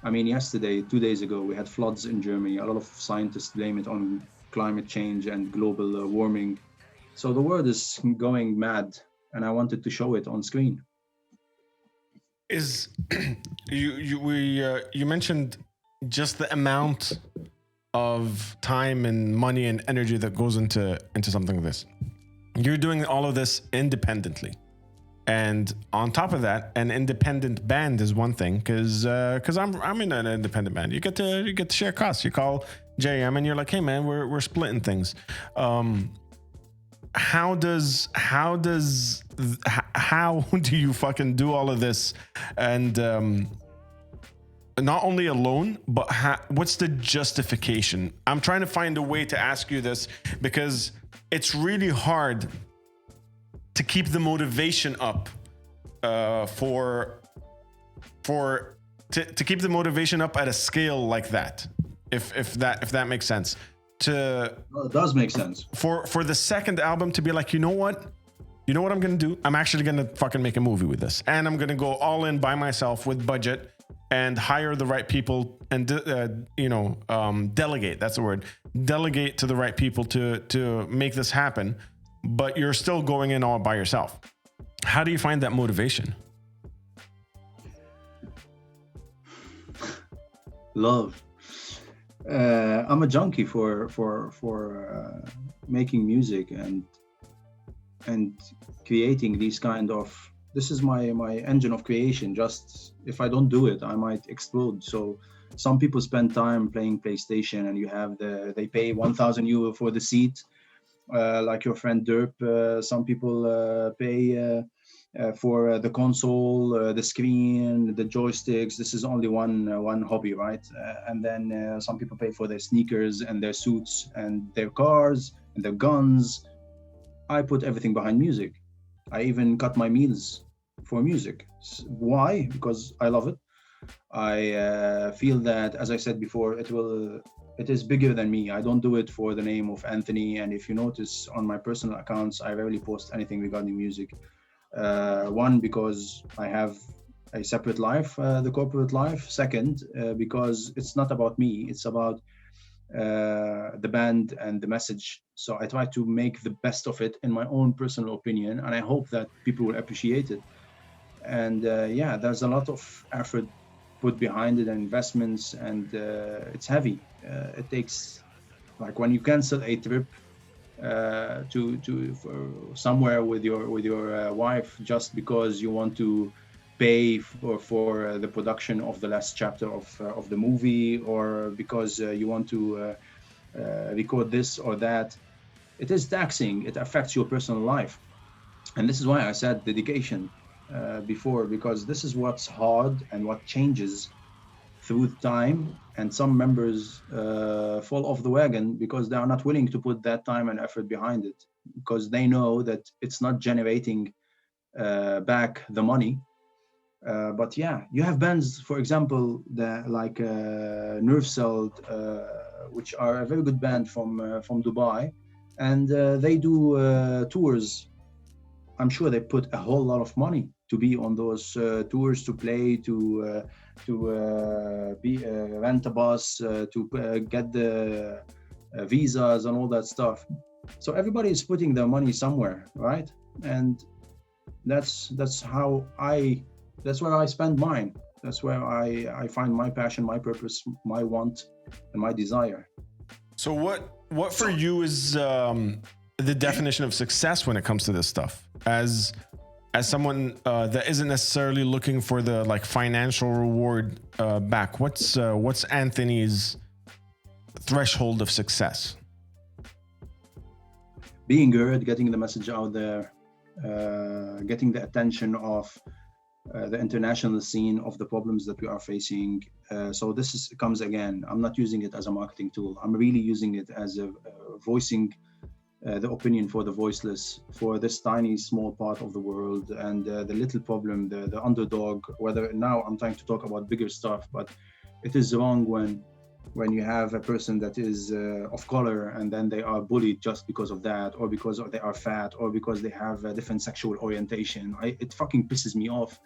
I mean, 2 days ago, we had floods in Germany. A lot of scientists blame it on climate change and global warming. So the world is going mad, and I wanted to show it on screen. is you mentioned just the amount of time and money and energy that goes into something like this. You're doing all of this independently, and on top of that, an independent band is one thing, because I'm in an independent band. You get to share costs. You call JM and you're like, hey man, we're splitting things. How do you fucking do all of this, and not only alone, but what's the justification? I'm trying to find a way to ask you this, because it's really hard to keep the motivation up to keep the motivation up at a scale like that, if that makes sense. Well, it does make sense. For the second album to be like, you know what I'm gonna do? I'm actually gonna fucking make a movie with this, and I'm gonna go all in by myself with budget and hire the right people, and delegate. That's the word. Delegate to the right people to make this happen. But you're still going in all by yourself. How do you find that motivation? Love. I'm a junkie for making music and creating these kind of. This is my engine of creation. Just if I don't do it, I might explode. So some people spend time playing PlayStation, and they pay 1,000 euro for the seat, like your friend Derp. Some people pay for the console, the screen, the joysticks. This is only one hobby, right? And then some people pay for their sneakers and their suits and their cars and their guns. I put everything behind music. I even cut my meals for music. Why? Because I love it. I feel that, as I said before, it is bigger than me. I don't do it for the name of Anthony. And if you notice on my personal accounts, I rarely post anything regarding music. One, because I have a separate life, the corporate life. Second, because it's not about me. It's about the band and the message. So I try to make the best of it in my own personal opinion, and I hope that people will appreciate it. And there's a lot of effort put behind it and investments, and it's heavy. It takes, like, when you cancel a trip for somewhere with your wife just because you want to pay for the production of the last chapter of the movie, or because you want to record this or that. It is taxing. It affects your personal life, and this is why I said dedication before, because this is what's hard and what changes through time. And some members fall off the wagon because they are not willing to put that time and effort behind it, because they know that it's not generating back the money. But yeah, you have bands, for example, like Nerve Cell, which are a very good band from Dubai, and they do tours. I'm sure they put a whole lot of money to be on those tours, to play, to rent a bus, to get the visas and all that stuff. So everybody is putting their money somewhere, right? And that's where I spend mine. That's where I find my passion, my purpose, my want, and my desire. So what for you is the definition of success when it comes to this stuff? As someone that isn't necessarily looking for the financial reward back, what's Anthony's threshold of success? Being heard, getting the message out there, getting the attention of the international scene of the problems that we are facing. So this comes again. I'm not using it as a marketing tool. I'm really using it as a voicing the opinion for the voiceless, for this tiny small part of the world, and the little problem, the underdog. Whether now I'm trying to talk about bigger stuff, but it is wrong when you have a person that is of color and then they are bullied just because of that, or because they are fat, or because they have a different sexual orientation. It fucking pisses me off.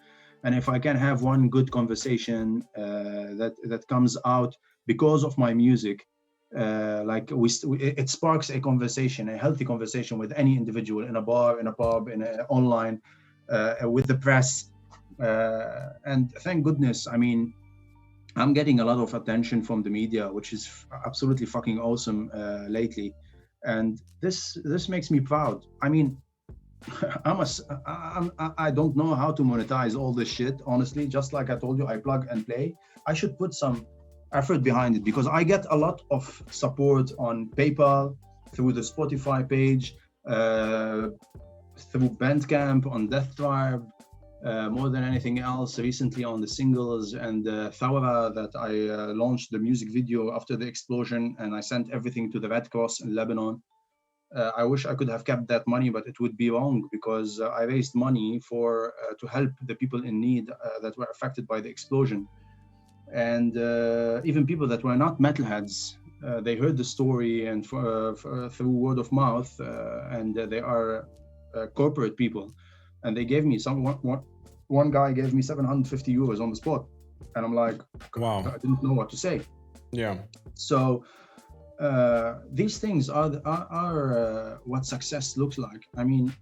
And if I can have one good conversation that comes out because of my music, it sparks a conversation, a healthy conversation with any individual in a bar, in a pub, online, with the press. And thank goodness, I mean, I'm getting a lot of attention from the media, which is absolutely fucking awesome lately, and this makes me proud. I mean, I don't know how to monetize all this shit, honestly. Just like I told you, I plug and play. I should put some effort behind it because I get a lot of support on PayPal, through the Spotify page, through Bandcamp, on Death Tribe, more than anything else, recently on the singles and Thawra that I launched the music video after the explosion, and I sent everything to the Red Cross in Lebanon. I wish I could have kept that money, but it would be wrong because I raised money for to help the people in need that were affected by the explosion. And even people that were not metalheads, they heard the story and through word of mouth, and they are corporate people. And they gave me one guy gave me 750 euros on the spot. And I'm like, wow, I didn't know what to say. Yeah. So these things are what success looks like. I mean,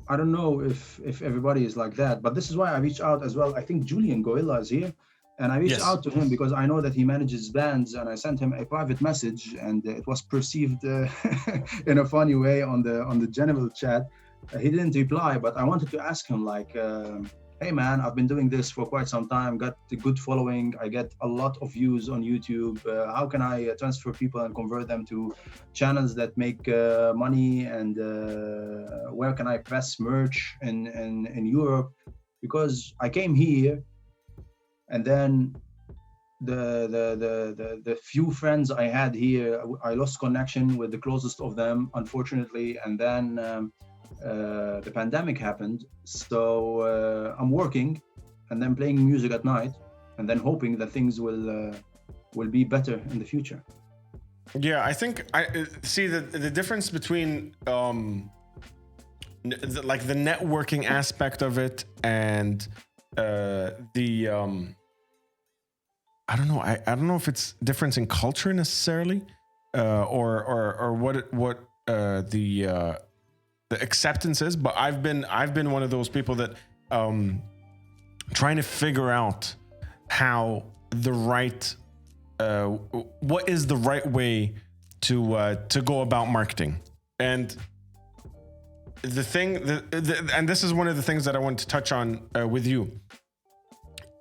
I don't know if everybody is like that, but this is why I reached out as well. I think Julian Gorilla is here, and I reached out to him because I know that he manages bands, and I sent him a private message, and it was perceived in a funny way on the general chat. He didn't reply, but I wanted to ask him like, hey man, I've been doing this for quite some time, got a good following, I get a lot of views on YouTube. How can I transfer people and convert them to channels that make money? And where can I press merch in Europe? Because I came here, and then the few friends I had here, I lost connection with the closest of them, unfortunately. And then the pandemic happened, so I'm working and then playing music at night, and then hoping that things will be better in the future. Yeah, I think I see the difference between like the networking aspect of it and the I don't know. I don't know if it's difference in culture necessarily, or what the acceptance is. But I've been one of those people that trying to figure out how the right what is the right way to go about marketing. And the thing and this is one of the things that I want to touch on with you.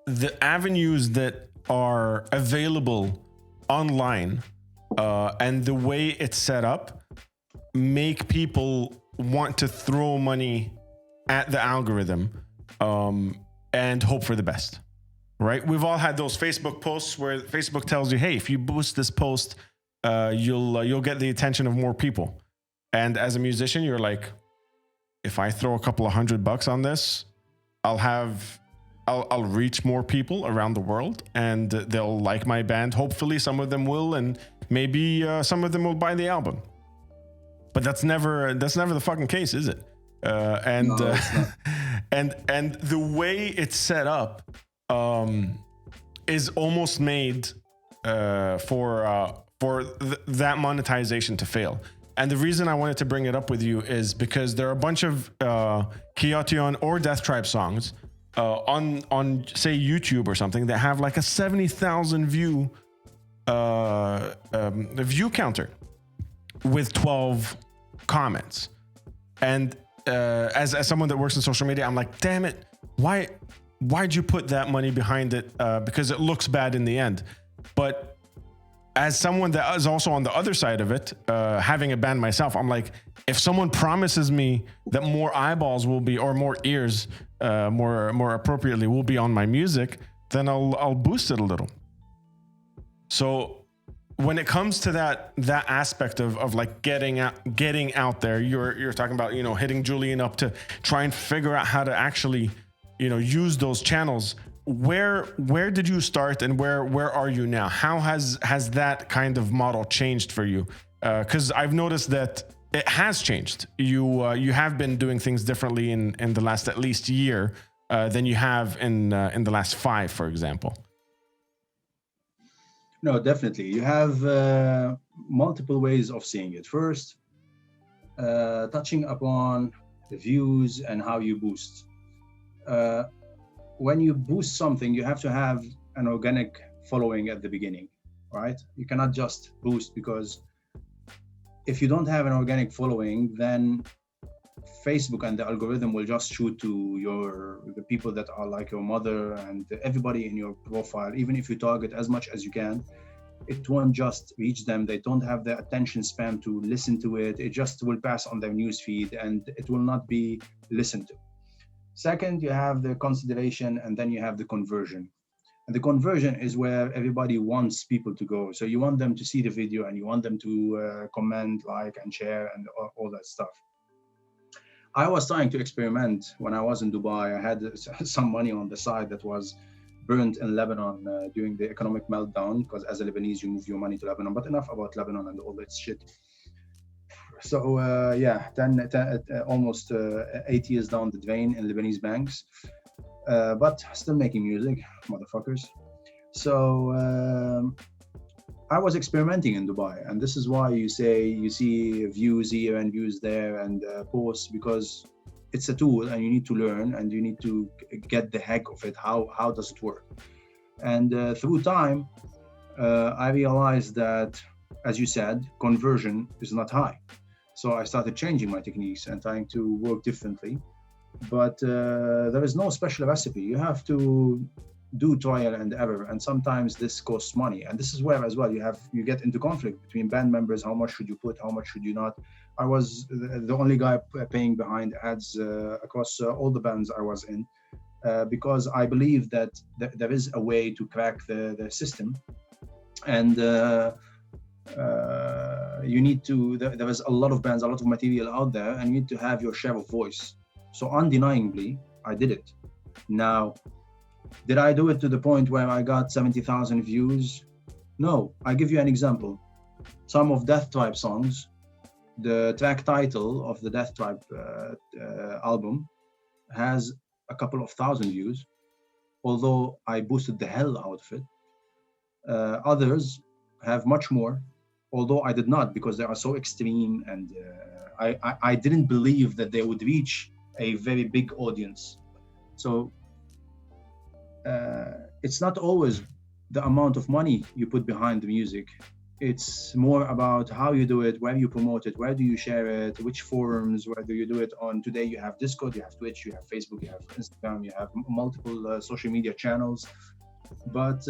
The avenues that are available online and the way it's set up make people want to throw money at the algorithm and hope for the best, right? We've all had those Facebook posts where Facebook tells you, hey, if you boost this post, you'll get the attention of more people. And as a musician, you're like, if I throw a couple of $100 on this, I'll reach more people around the world, and they'll like my band. Hopefully some of them will, and maybe some of them will buy the album. But that's never the fucking case, is it? No, it's not. and the way it's set up is almost made for that monetization to fail. And the reason I wanted to bring it up with you is because there are a bunch of Kaoteon or Death Tribe songs on say YouTube or something that have like a 70,000 view counter with 12 comments. And as someone that works in social media, I'm like, damn it, why'd you put that money behind it? Because it looks bad in the end. But as someone that is also on the other side of it, having a band myself, I'm like, if someone promises me that more eyeballs will be, or more ears, more appropriately, will be on my music, then I'll boost it a little. So when it comes to that aspect of like getting out there, you're talking about, hitting Julian up to try and figure out how to actually, use those channels. Where did you start, and where are you now? How has that kind of model changed for you? Because I've noticed that it has changed. You have been doing things differently in the last at least year than you have in the last 5, for example. No, definitely. You have multiple ways of seeing it. First, touching upon the views and how you boost. when you boost something, you have to have an organic following at the beginning, right? You cannot just boost, because if you don't have an organic following, then Facebook and the algorithm will just shoot to the people that are like your mother and everybody in your profile. Even if you target as much as you can, it won't just reach them. They don't have the attention span to listen to it. It just will pass on their news feed and it will not be listened to. Second, you have the consideration, and then you have the conversion. And the conversion is where everybody wants people to go. So you want them to see the video, and you want them to comment, like, and share, and all that stuff. I was trying to experiment when I was in Dubai. I had some money on the side that was burnt in Lebanon during the economic meltdown, because as a Lebanese, you move your money to Lebanon. But enough about Lebanon and all that shit. So almost 8 years down the drain in Lebanese banks, but still making music, motherfuckers. So I was experimenting in Dubai, and this is why you see views here and views there and posts, because it's a tool and you need to learn and you need to get the heck of it. How does it work? And through time, I realized that, as you said, conversion is not high. So I started changing my techniques and trying to work differently. But there is no special recipe. You have to do trial and error, and sometimes this costs money. And this is where as well you get into conflict between band members. How much should you put? How much should you not? I was the only guy paying behind ads across all the bands I was in, because I believe that there is a way to crack the system. And you need to, there is a lot of bands, a lot of material out there, and you need to have your share of voice. So undeniably, I did it. Now, did I do it to the point where I got 70,000 views? No. I give you an example. Some of Death Tribe songs, the track title of the Death Tribe album has a couple of thousand views, although I boosted the hell out of it. Others have much more, although I did not, because they are so extreme, and I didn't believe that they would reach a very big audience. So it's not always the amount of money you put behind the music. It's more about how you do it, where you promote it, where do you share it, which forums, where do you do it on. Today you have Discord, you have Twitch, you have Facebook, you have Instagram, you have multiple social media channels, but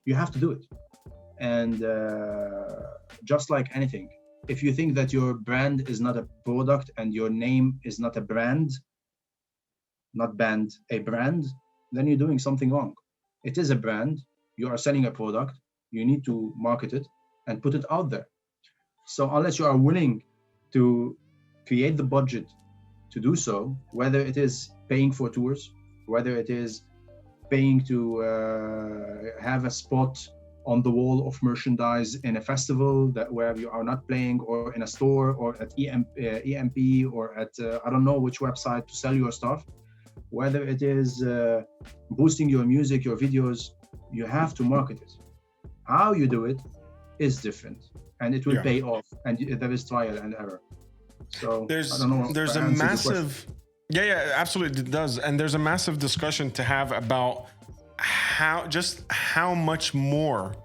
you have to do it. And just like anything, if you think that your brand is not a product and your name is not a brand, not band, a brand, then you're doing something wrong. It is a brand. You are selling a product. You need to market it and put it out there. So unless you are willing to create the budget to do so, whether it is paying for tours, whether it is paying to have a spot on the wall of merchandise in a festival where you are not playing, or in a store, or at EMP, or at I don't know which website to sell your stuff, whether it is boosting your music, your videos, you have to market it. How you do it is different, and it will pay off, and there is trial and error. So I don't know. There's a massive, absolutely it does, and there's a massive discussion to have about how much more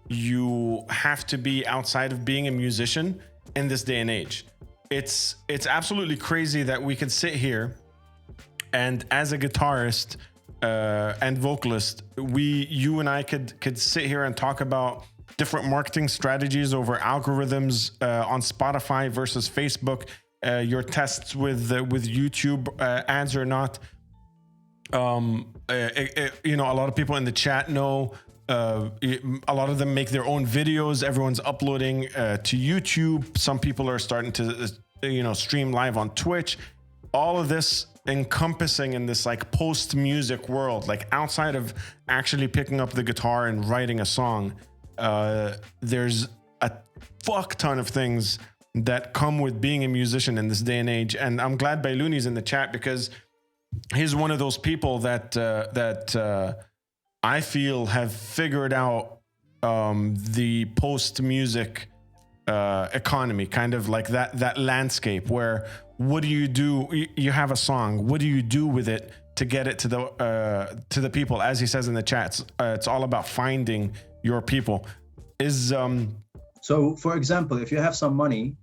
you have to be outside of being a musician in this day and age. It's absolutely crazy that we can sit here and, as a guitarist and vocalist, you and I could sit here and talk about different marketing strategies over algorithms on Spotify versus Facebook, your tests with YouTube ads or not. A lot of people in the chat know. A lot of them make their own videos. Everyone's uploading to YouTube. Some people are starting to, stream live on Twitch. All of this encompassing in this like post music world, like outside of actually picking up the guitar and writing a song. There's a fuck ton of things that come with being a musician in this day and age. And I'm glad Bailuni's in the chat, because he's one of those people that I feel have figured out the post-music economy, kind of like that landscape where what do? You have a song. What do you do with it to get it to the people. As he says in the chats, it's all about finding your people. So, for example, if you have some money,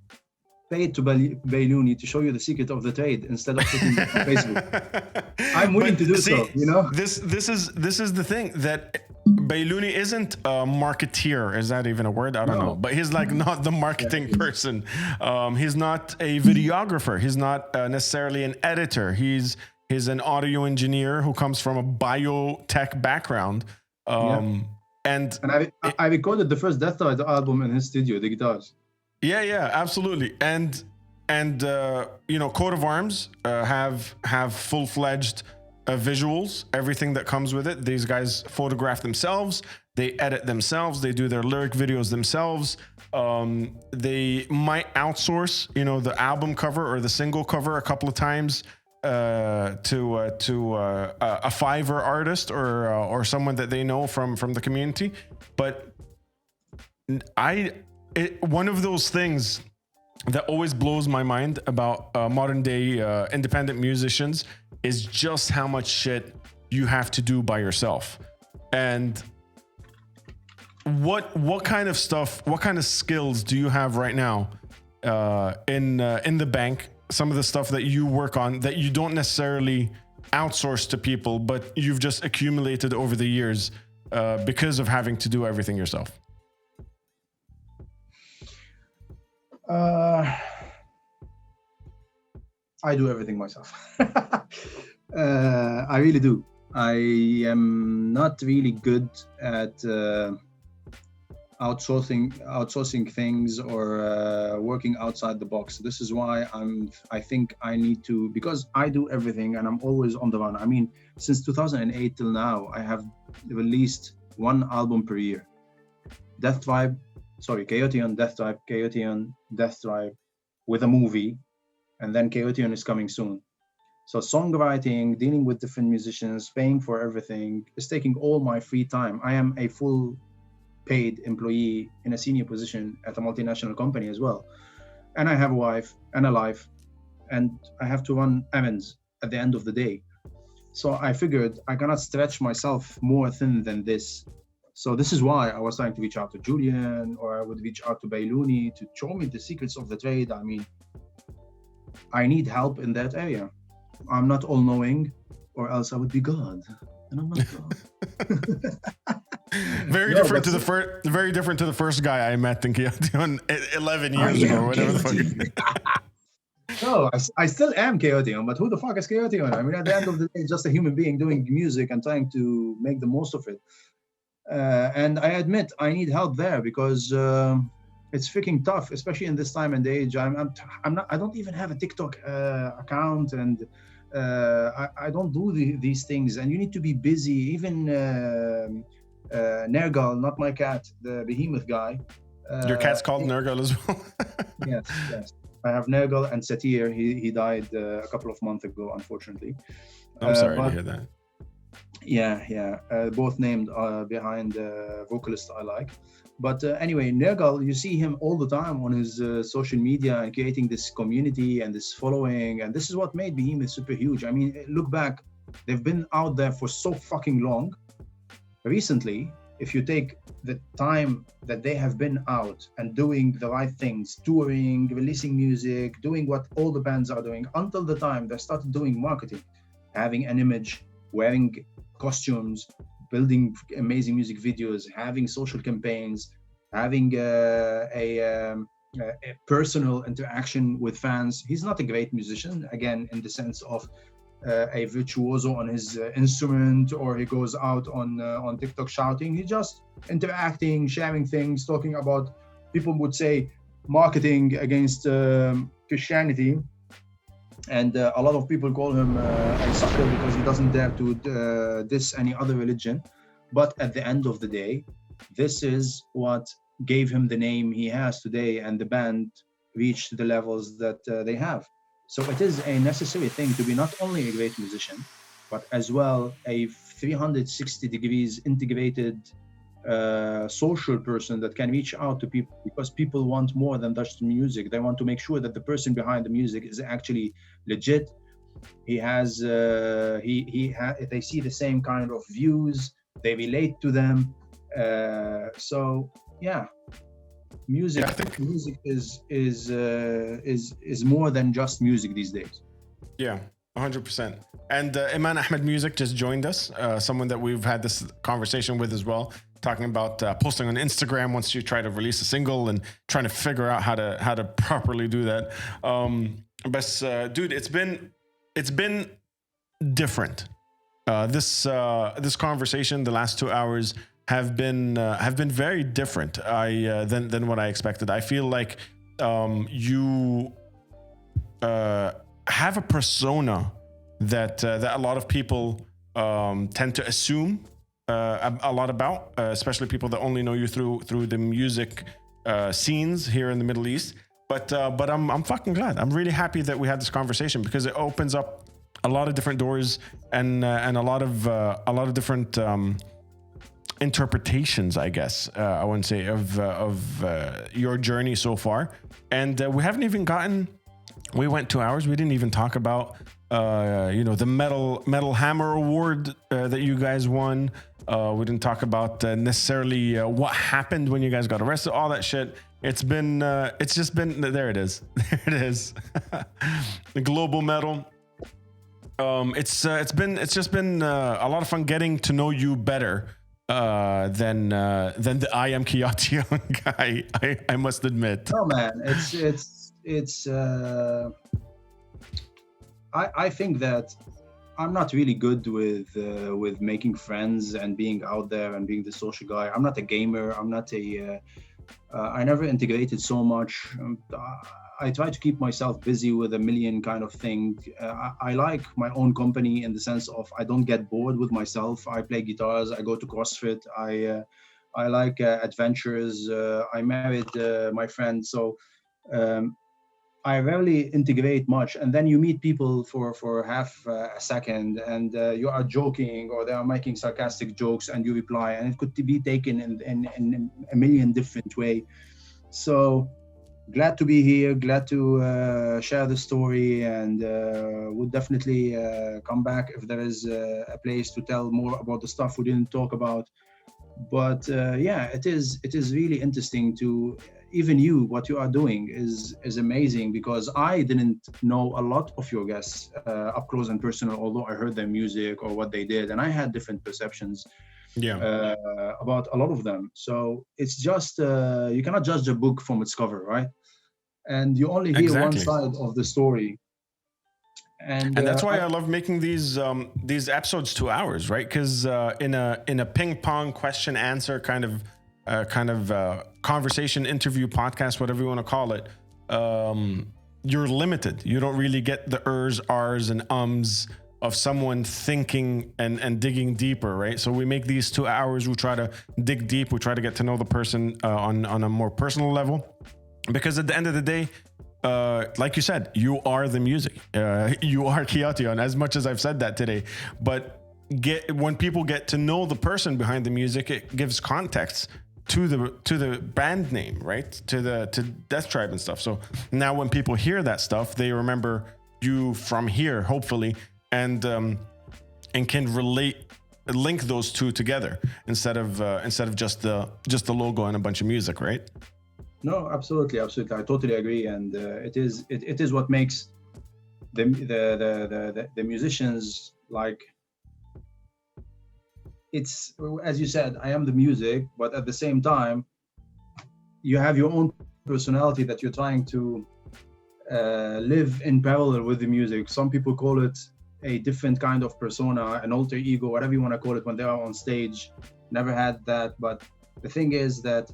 pay it to Bayluni to show you the secret of the trade instead of putting it on Facebook. I'm willing to do so. You know, this is the thing, that Bayluni isn't a marketeer. Is that even a word? I don't know. But he's like not the marketing person. He's not a videographer. He's not necessarily an editor. He's an audio engineer who comes from a biotech background. And I recorded the first Death Ride album in his studio, the guitars. Yeah, absolutely. And Coat of Arms have full-fledged visuals, everything that comes with it. These guys photograph themselves, they edit themselves, they do their lyric videos themselves. They might outsource, the album cover or the single cover a couple of times to a Fiverr artist or someone that they know from the community. But one of those things that always blows my mind about modern day independent musicians is just how much shit you have to do by yourself. And what kind of stuff, what kind of skills do you have right now in the bank? Some of the stuff that you work on that you don't necessarily outsource to people, but you've just accumulated over the years because of having to do everything yourself. I do everything myself. I really do. I am not really good at outsourcing things or working outside the box. This is why I think I need to, because I do everything and I'm always on the run. I mean, since 2008 till now, I have released one album per year. Kaoteon, Death Tribe, Kaoteon, Death Tribe, with a movie, and then Kaoteon is coming soon. So songwriting, dealing with different musicians, paying for everything is taking all my free time. I am a full paid employee in a senior position at a multinational company as well. And I have a wife and a life, and I have to run errands at the end of the day. So I figured I cannot stretch myself more thin than this. So this is why I was trying to reach out to Julian, or I would reach out to Bayluni to show me the secrets of the trade. I mean, I need help in that area. I'm not all-knowing, or else I would be God, and I'm not God. Very different to the first guy I met in Kaoteon 11 years ago, or whatever the fuck. No, I still am Kaoteon, but who the fuck is Kaoteon? I mean, at the end of the day, just a human being doing music and trying to make the most of it. And I admit I need help there because it's freaking tough, especially in this time and age. I don't even have a TikTok account, and I don't do these things. And you need to be busy. Even Nergal, not my cat, the behemoth guy. Your cat's called Nergal as well? Yes. I have Nergal and Satir. He died a couple of months ago, unfortunately. I'm sorry to hear that. Yeah. Both named behind vocalist I like. But anyway, Nergal, you see him all the time on his social media and creating this community and this following. And this is what made Behemoth super huge. I mean, look back, they've been out there for so fucking long. Recently, if you take the time that they have been out and doing the right things, touring, releasing music, doing what all the bands are doing, until the time they started doing marketing, having an image, wearing costumes, building amazing music videos, having social campaigns, having a personal interaction with fans. He's not a great musician, again, in the sense of a virtuoso on his instrument, or he goes out on TikTok shouting. He's just interacting, sharing things, talking about, people would say, marketing against Christianity. And a lot of people call him a sucker because he doesn't dare to diss any other religion. But at the end of the day, this is what gave him the name he has today, and the band reached the levels that they have. So it is a necessary thing to be not only a great musician, but as well a 360 degrees integrated social person that can reach out to people, because people want more than just music. They want to make sure that the person behind the music is actually legit, He has they see the same kind of views, they relate to them. So yeah, music Yeah, I think. music is more than just music these days. Yeah, 100%. And Iman Ahmed Music just joined us, someone that we've had this conversation with as well, talking about posting on Instagram once you try to release a single and trying to figure out how to properly do that. But dude, it's been different. This conversation, the last 2 hours have been very different. Than what I expected. I feel like you have a persona that a lot of people tend to assume a lot about, especially people that only know you through the music scenes here in the Middle East. But I'm fucking glad. I'm really happy that we had this conversation because it opens up a lot of different doors and a lot of different interpretations, I guess I wouldn't say, of your journey so far. And we haven't even gotten. We went 2 hours. We didn't even talk about the Metal Hammer Award that you guys won. We didn't talk about necessarily what happened when you guys got arrested. All that shit. It's just been there. It is. There it is. The global metal. It's just been a lot of fun getting to know you better than the I am Kaoteon guy. I must admit. Oh man, it's I think that I'm not really good with making friends and being out there and being the social guy. I'm not a gamer. I'm not I never integrated so much. I try to keep myself busy with a million kind of thing. I like my own company in the sense of I don't get bored with myself. I play guitars. I go to CrossFit. I like adventures. I married my friend, so I rarely integrate much. And then you meet people for half a second, and you are joking or they are making sarcastic jokes, and you reply, and it could be taken in a million different way. So glad to be here, glad to share the story, and would definitely come back if there is a place to tell more about the stuff we didn't talk about. But yeah, it is really interesting to even what you are doing is amazing, because I didn't know a lot of your guests up close and personal, although I heard their music or what they did, and I had different perceptions about a lot of them. So it's just you cannot judge a book from its cover, right? And you only hear one side of the story. And that's why I love making these episodes 2 hours, right? Because in a ping pong question answer kind of conversation, interview, podcast, whatever you want to call it, you're limited. You don't really get the ers, ars, and ums of someone thinking and digging deeper, right? So we make these 2 hours. We try to dig deep. We try to get to know the person on a more personal level, because at the end of the day, like you said, you are the music. You are Kaoteon, as much as I've said that today. But when people get to know the person behind the music, it gives context to the band name, right? To Death Tribe and stuff. So now when people hear that stuff, they remember you from here, hopefully, and can link those two together instead of just the logo and a bunch of music, right? No, absolutely. I totally agree, and it is what makes the musicians like. It's, as you said, I am the music, but at the same time, you have your own personality that you're trying to live in parallel with the music. Some people call it a different kind of persona, an alter ego, whatever you want to call it, when they are on stage. Never had that, but the thing is that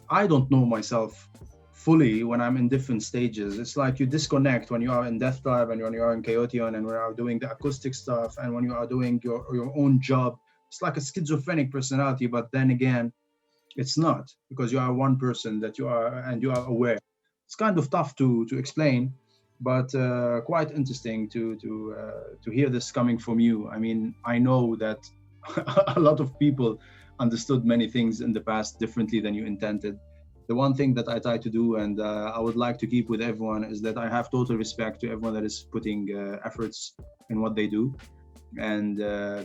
I don't know myself fully when I'm in different stages. It's like you disconnect when you are in Death Tribe and when you are in Kaoteon and when you are doing the acoustic stuff and when you are doing your own job. It's like a schizophrenic personality, but then again, it's not, because you are one person that you are, and you are aware. It's kind of tough to explain, but quite interesting to hear this coming from you. I mean, I know that a lot of people understood many things in the past differently than you intended. the one thing that I try to do, and I would like to keep with everyone, is that I have total respect to everyone that is putting efforts in what they do, and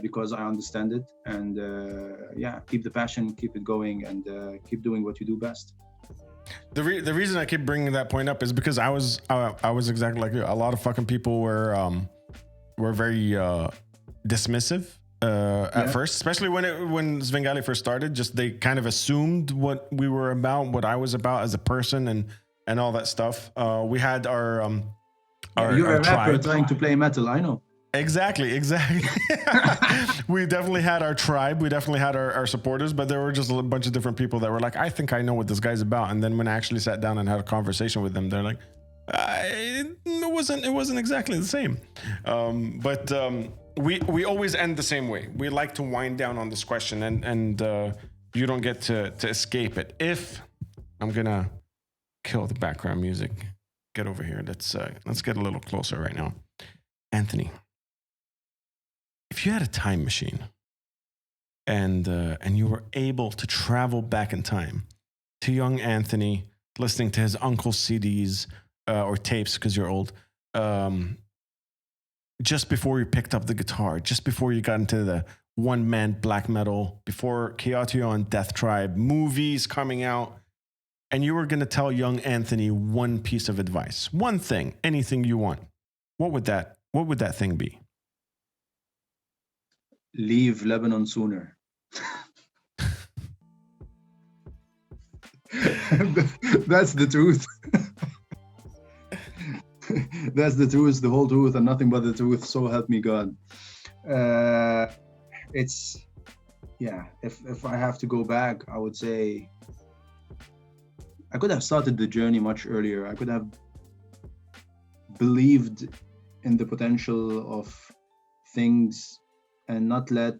because I understand it, and keep the passion, keep it going, and keep doing what you do best. The reason I keep bringing that point up is because I was exactly like you. A lot of fucking people were very dismissive at first, especially when Svengali first started. Just they kind of assumed what we were about, what I was about as a person, and all that stuff. We had our you're a rapper tribe. trying to play metal, I know. Exactly. We definitely had our tribe. We definitely had our supporters, but there were just a bunch of different people that were like, I think I know what this guy's about. And then when I actually sat down and had a conversation with them, they're like, it wasn't exactly the same. But we always end the same way. We like to wind down on this question, and you don't get to escape it. If I'm gonna kill the background music, get over here. Let's get a little closer right now. Anthony, if you had a time machine and you were able to travel back in time to young Anthony, listening to his uncle's CDs or tapes, because you're old, just before you picked up the guitar, just before you got into the one-man black metal, before Kaoteon, Death Tribe, movies coming out, and you were going to tell young Anthony one piece of advice, one thing, anything you want, what would that thing be? Leave Lebanon sooner. That's the truth. That's the truth, the whole truth, and nothing but the truth. So help me God. If I have to go back, I would say I could have started the journey much earlier. I could have believed in the potential of things and not let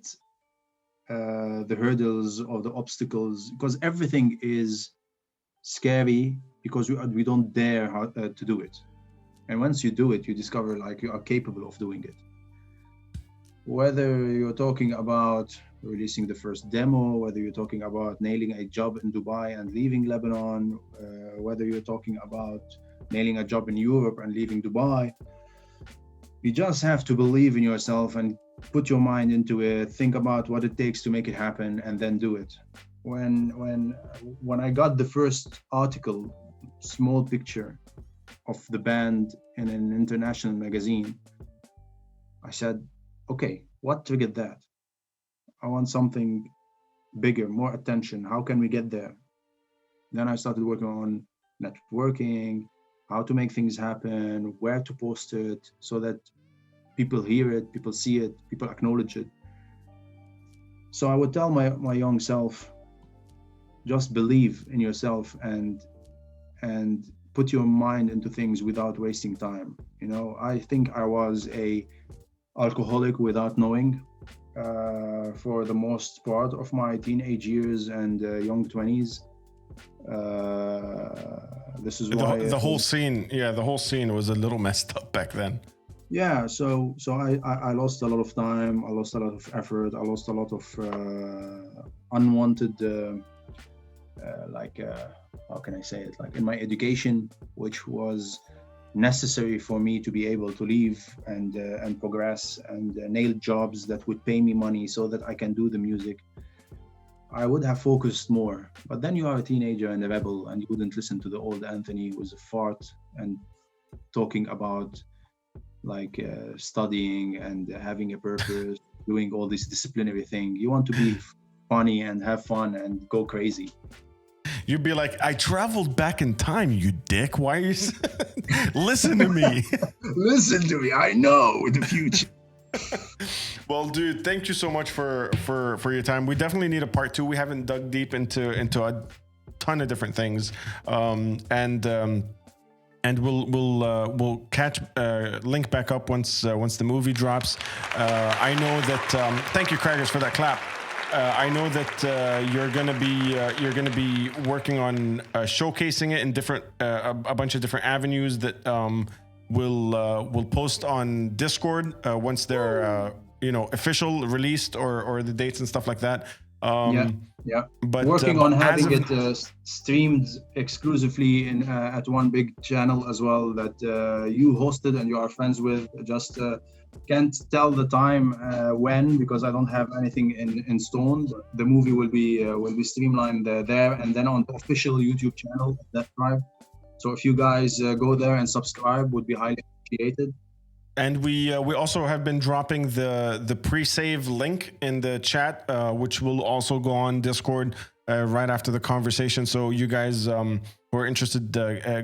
the hurdles or the obstacles, because everything is scary because we don't dare to do it. And once you do it, you discover like you are capable of doing it. Whether you're talking about releasing the first demo, whether you're talking about nailing a job in Dubai and leaving Lebanon, whether you're talking about nailing a job in Europe and leaving Dubai, you just have to believe in yourself and put your mind into it, think about what it takes to make it happen, and then do it. When I got the first article, small picture of the band in an international magazine, I said, okay, what triggered that? I want something bigger, more attention. How can we get there? Then I started working on networking, how to make things happen, where to post it so that people hear it, people see it, people acknowledge it. So I would tell my young self, just believe in yourself and put your mind into things without wasting time. You know, I think I was a alcoholic without knowing for the most part of my teenage years and young 20s. This is why the whole scene was a little messed up back then. Yeah, so I lost a lot of time, I lost a lot of effort, I lost a lot of unwanted how can I say it, like in my education, which was necessary for me to be able to leave and progress and nail jobs that would pay me money so that I can do the music. I would have focused more, but then you are a teenager and a rebel, and you wouldn't listen to the old Anthony who was a fart and talking about like studying and having a purpose, doing all this disciplinary thing. You want to be funny and have fun and go crazy. You'd be like, I traveled back in time, you dick. Why are you listen to me? Listen to me. I know the future. Well, dude, thank you so much for your time. We definitely need a part 2. We haven't dug deep into a ton of different things. And we'll catch link back up once the movie drops. I know that. Thank you, Craigers, for that clap. I know that you're gonna be working on showcasing it in different a bunch of different avenues that we'll post on Discord once they're official released or the dates and stuff like that. Yeah. But Working on but having as of- it streamed exclusively in at one big channel as well that you hosted and you are friends with. Just can't tell the time when, because I don't have anything in stone. But the movie will be streamlined there, and then on the official YouTube channel of that tribe. So if you guys go there and subscribe, would be highly appreciated. And we also have been dropping the pre-save link in the chat, which will also go on Discord right after the conversation. So you guys who are interested,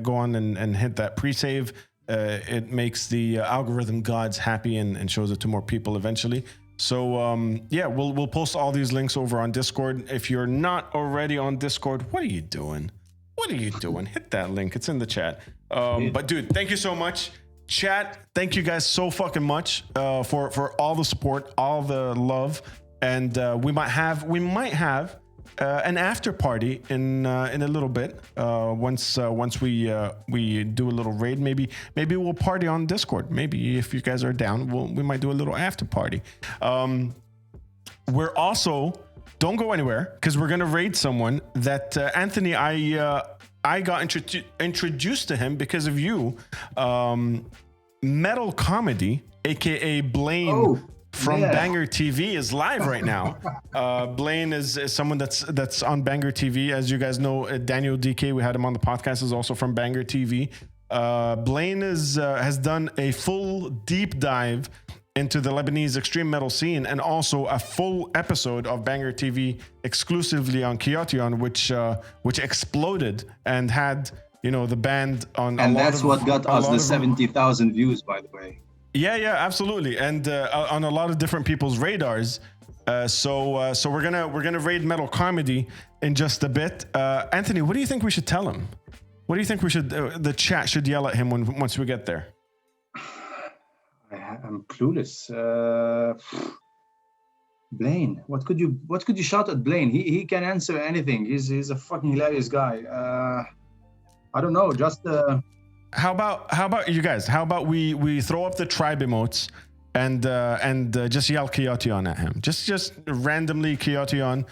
go on and hit that pre-save. It makes the algorithm gods happy and shows it to more people eventually. So yeah, we'll post all these links over on Discord. If you're not already on Discord, what are you doing? What are you doing? Hit that link. It's in the chat. But dude, thank you so much. Chat, thank you guys so fucking much for all the support, all the love, and we might have an after party in a little bit. Once we do a little raid, maybe we'll party on Discord. Maybe if you guys are down, we might do a little after party. We're also, don't go anywhere, because we're gonna raid someone that Anthony, I got introduced to him because of you. Metal Comedy, aka Blaine from Banger TV, is live right now. Blaine is someone that's on Banger TV. As you guys know, Daniel DK, we had him on the podcast, is also from Banger TV. Blaine has done a full deep dive into the Lebanese extreme metal scene, and also a full episode of Banger TV exclusively on Kaoteon, which exploded and had, you know, the band on. And that's what got us the 70,000 views, by the way. Yeah, absolutely, and on a lot of different people's radars. So we're gonna raid Metal Comedy in just a bit. Anthony, what do you think we should tell him? What do you think we should? The chat should yell at him once we get there. I'm clueless. Blaine, what could you shout at Blaine? He can answer anything. He's a fucking hilarious guy. I don't know. Just how about you guys? How about we throw up the tribe emotes and just yell Kaoteon at him? Just randomly Kaoteon.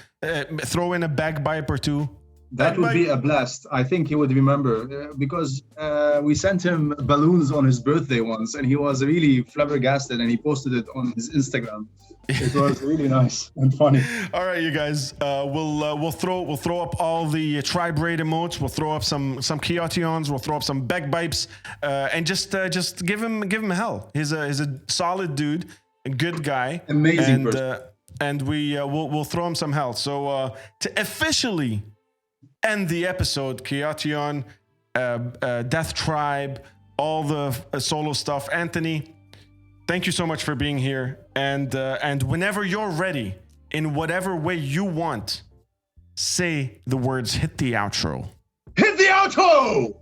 Throw in a bagpipe or two. That would be a blast. I think he would remember because we sent him balloons on his birthday once, and he was really flabbergasted, and he posted it on his Instagram. It was really nice and funny. All right, you guys, we'll throw up all the tribe raid emotes. We'll throw up some Kaoteons. We'll throw up some bagpipes, and just give him hell. He's a solid dude, a good guy, amazing person. And we'll throw him some hell. So to officially end the episode, Kaoteon, Death Tribe, all the solo stuff. Anthony, thank you so much for being here. And whenever you're ready, in whatever way you want, say the words, hit the outro. Hit the outro!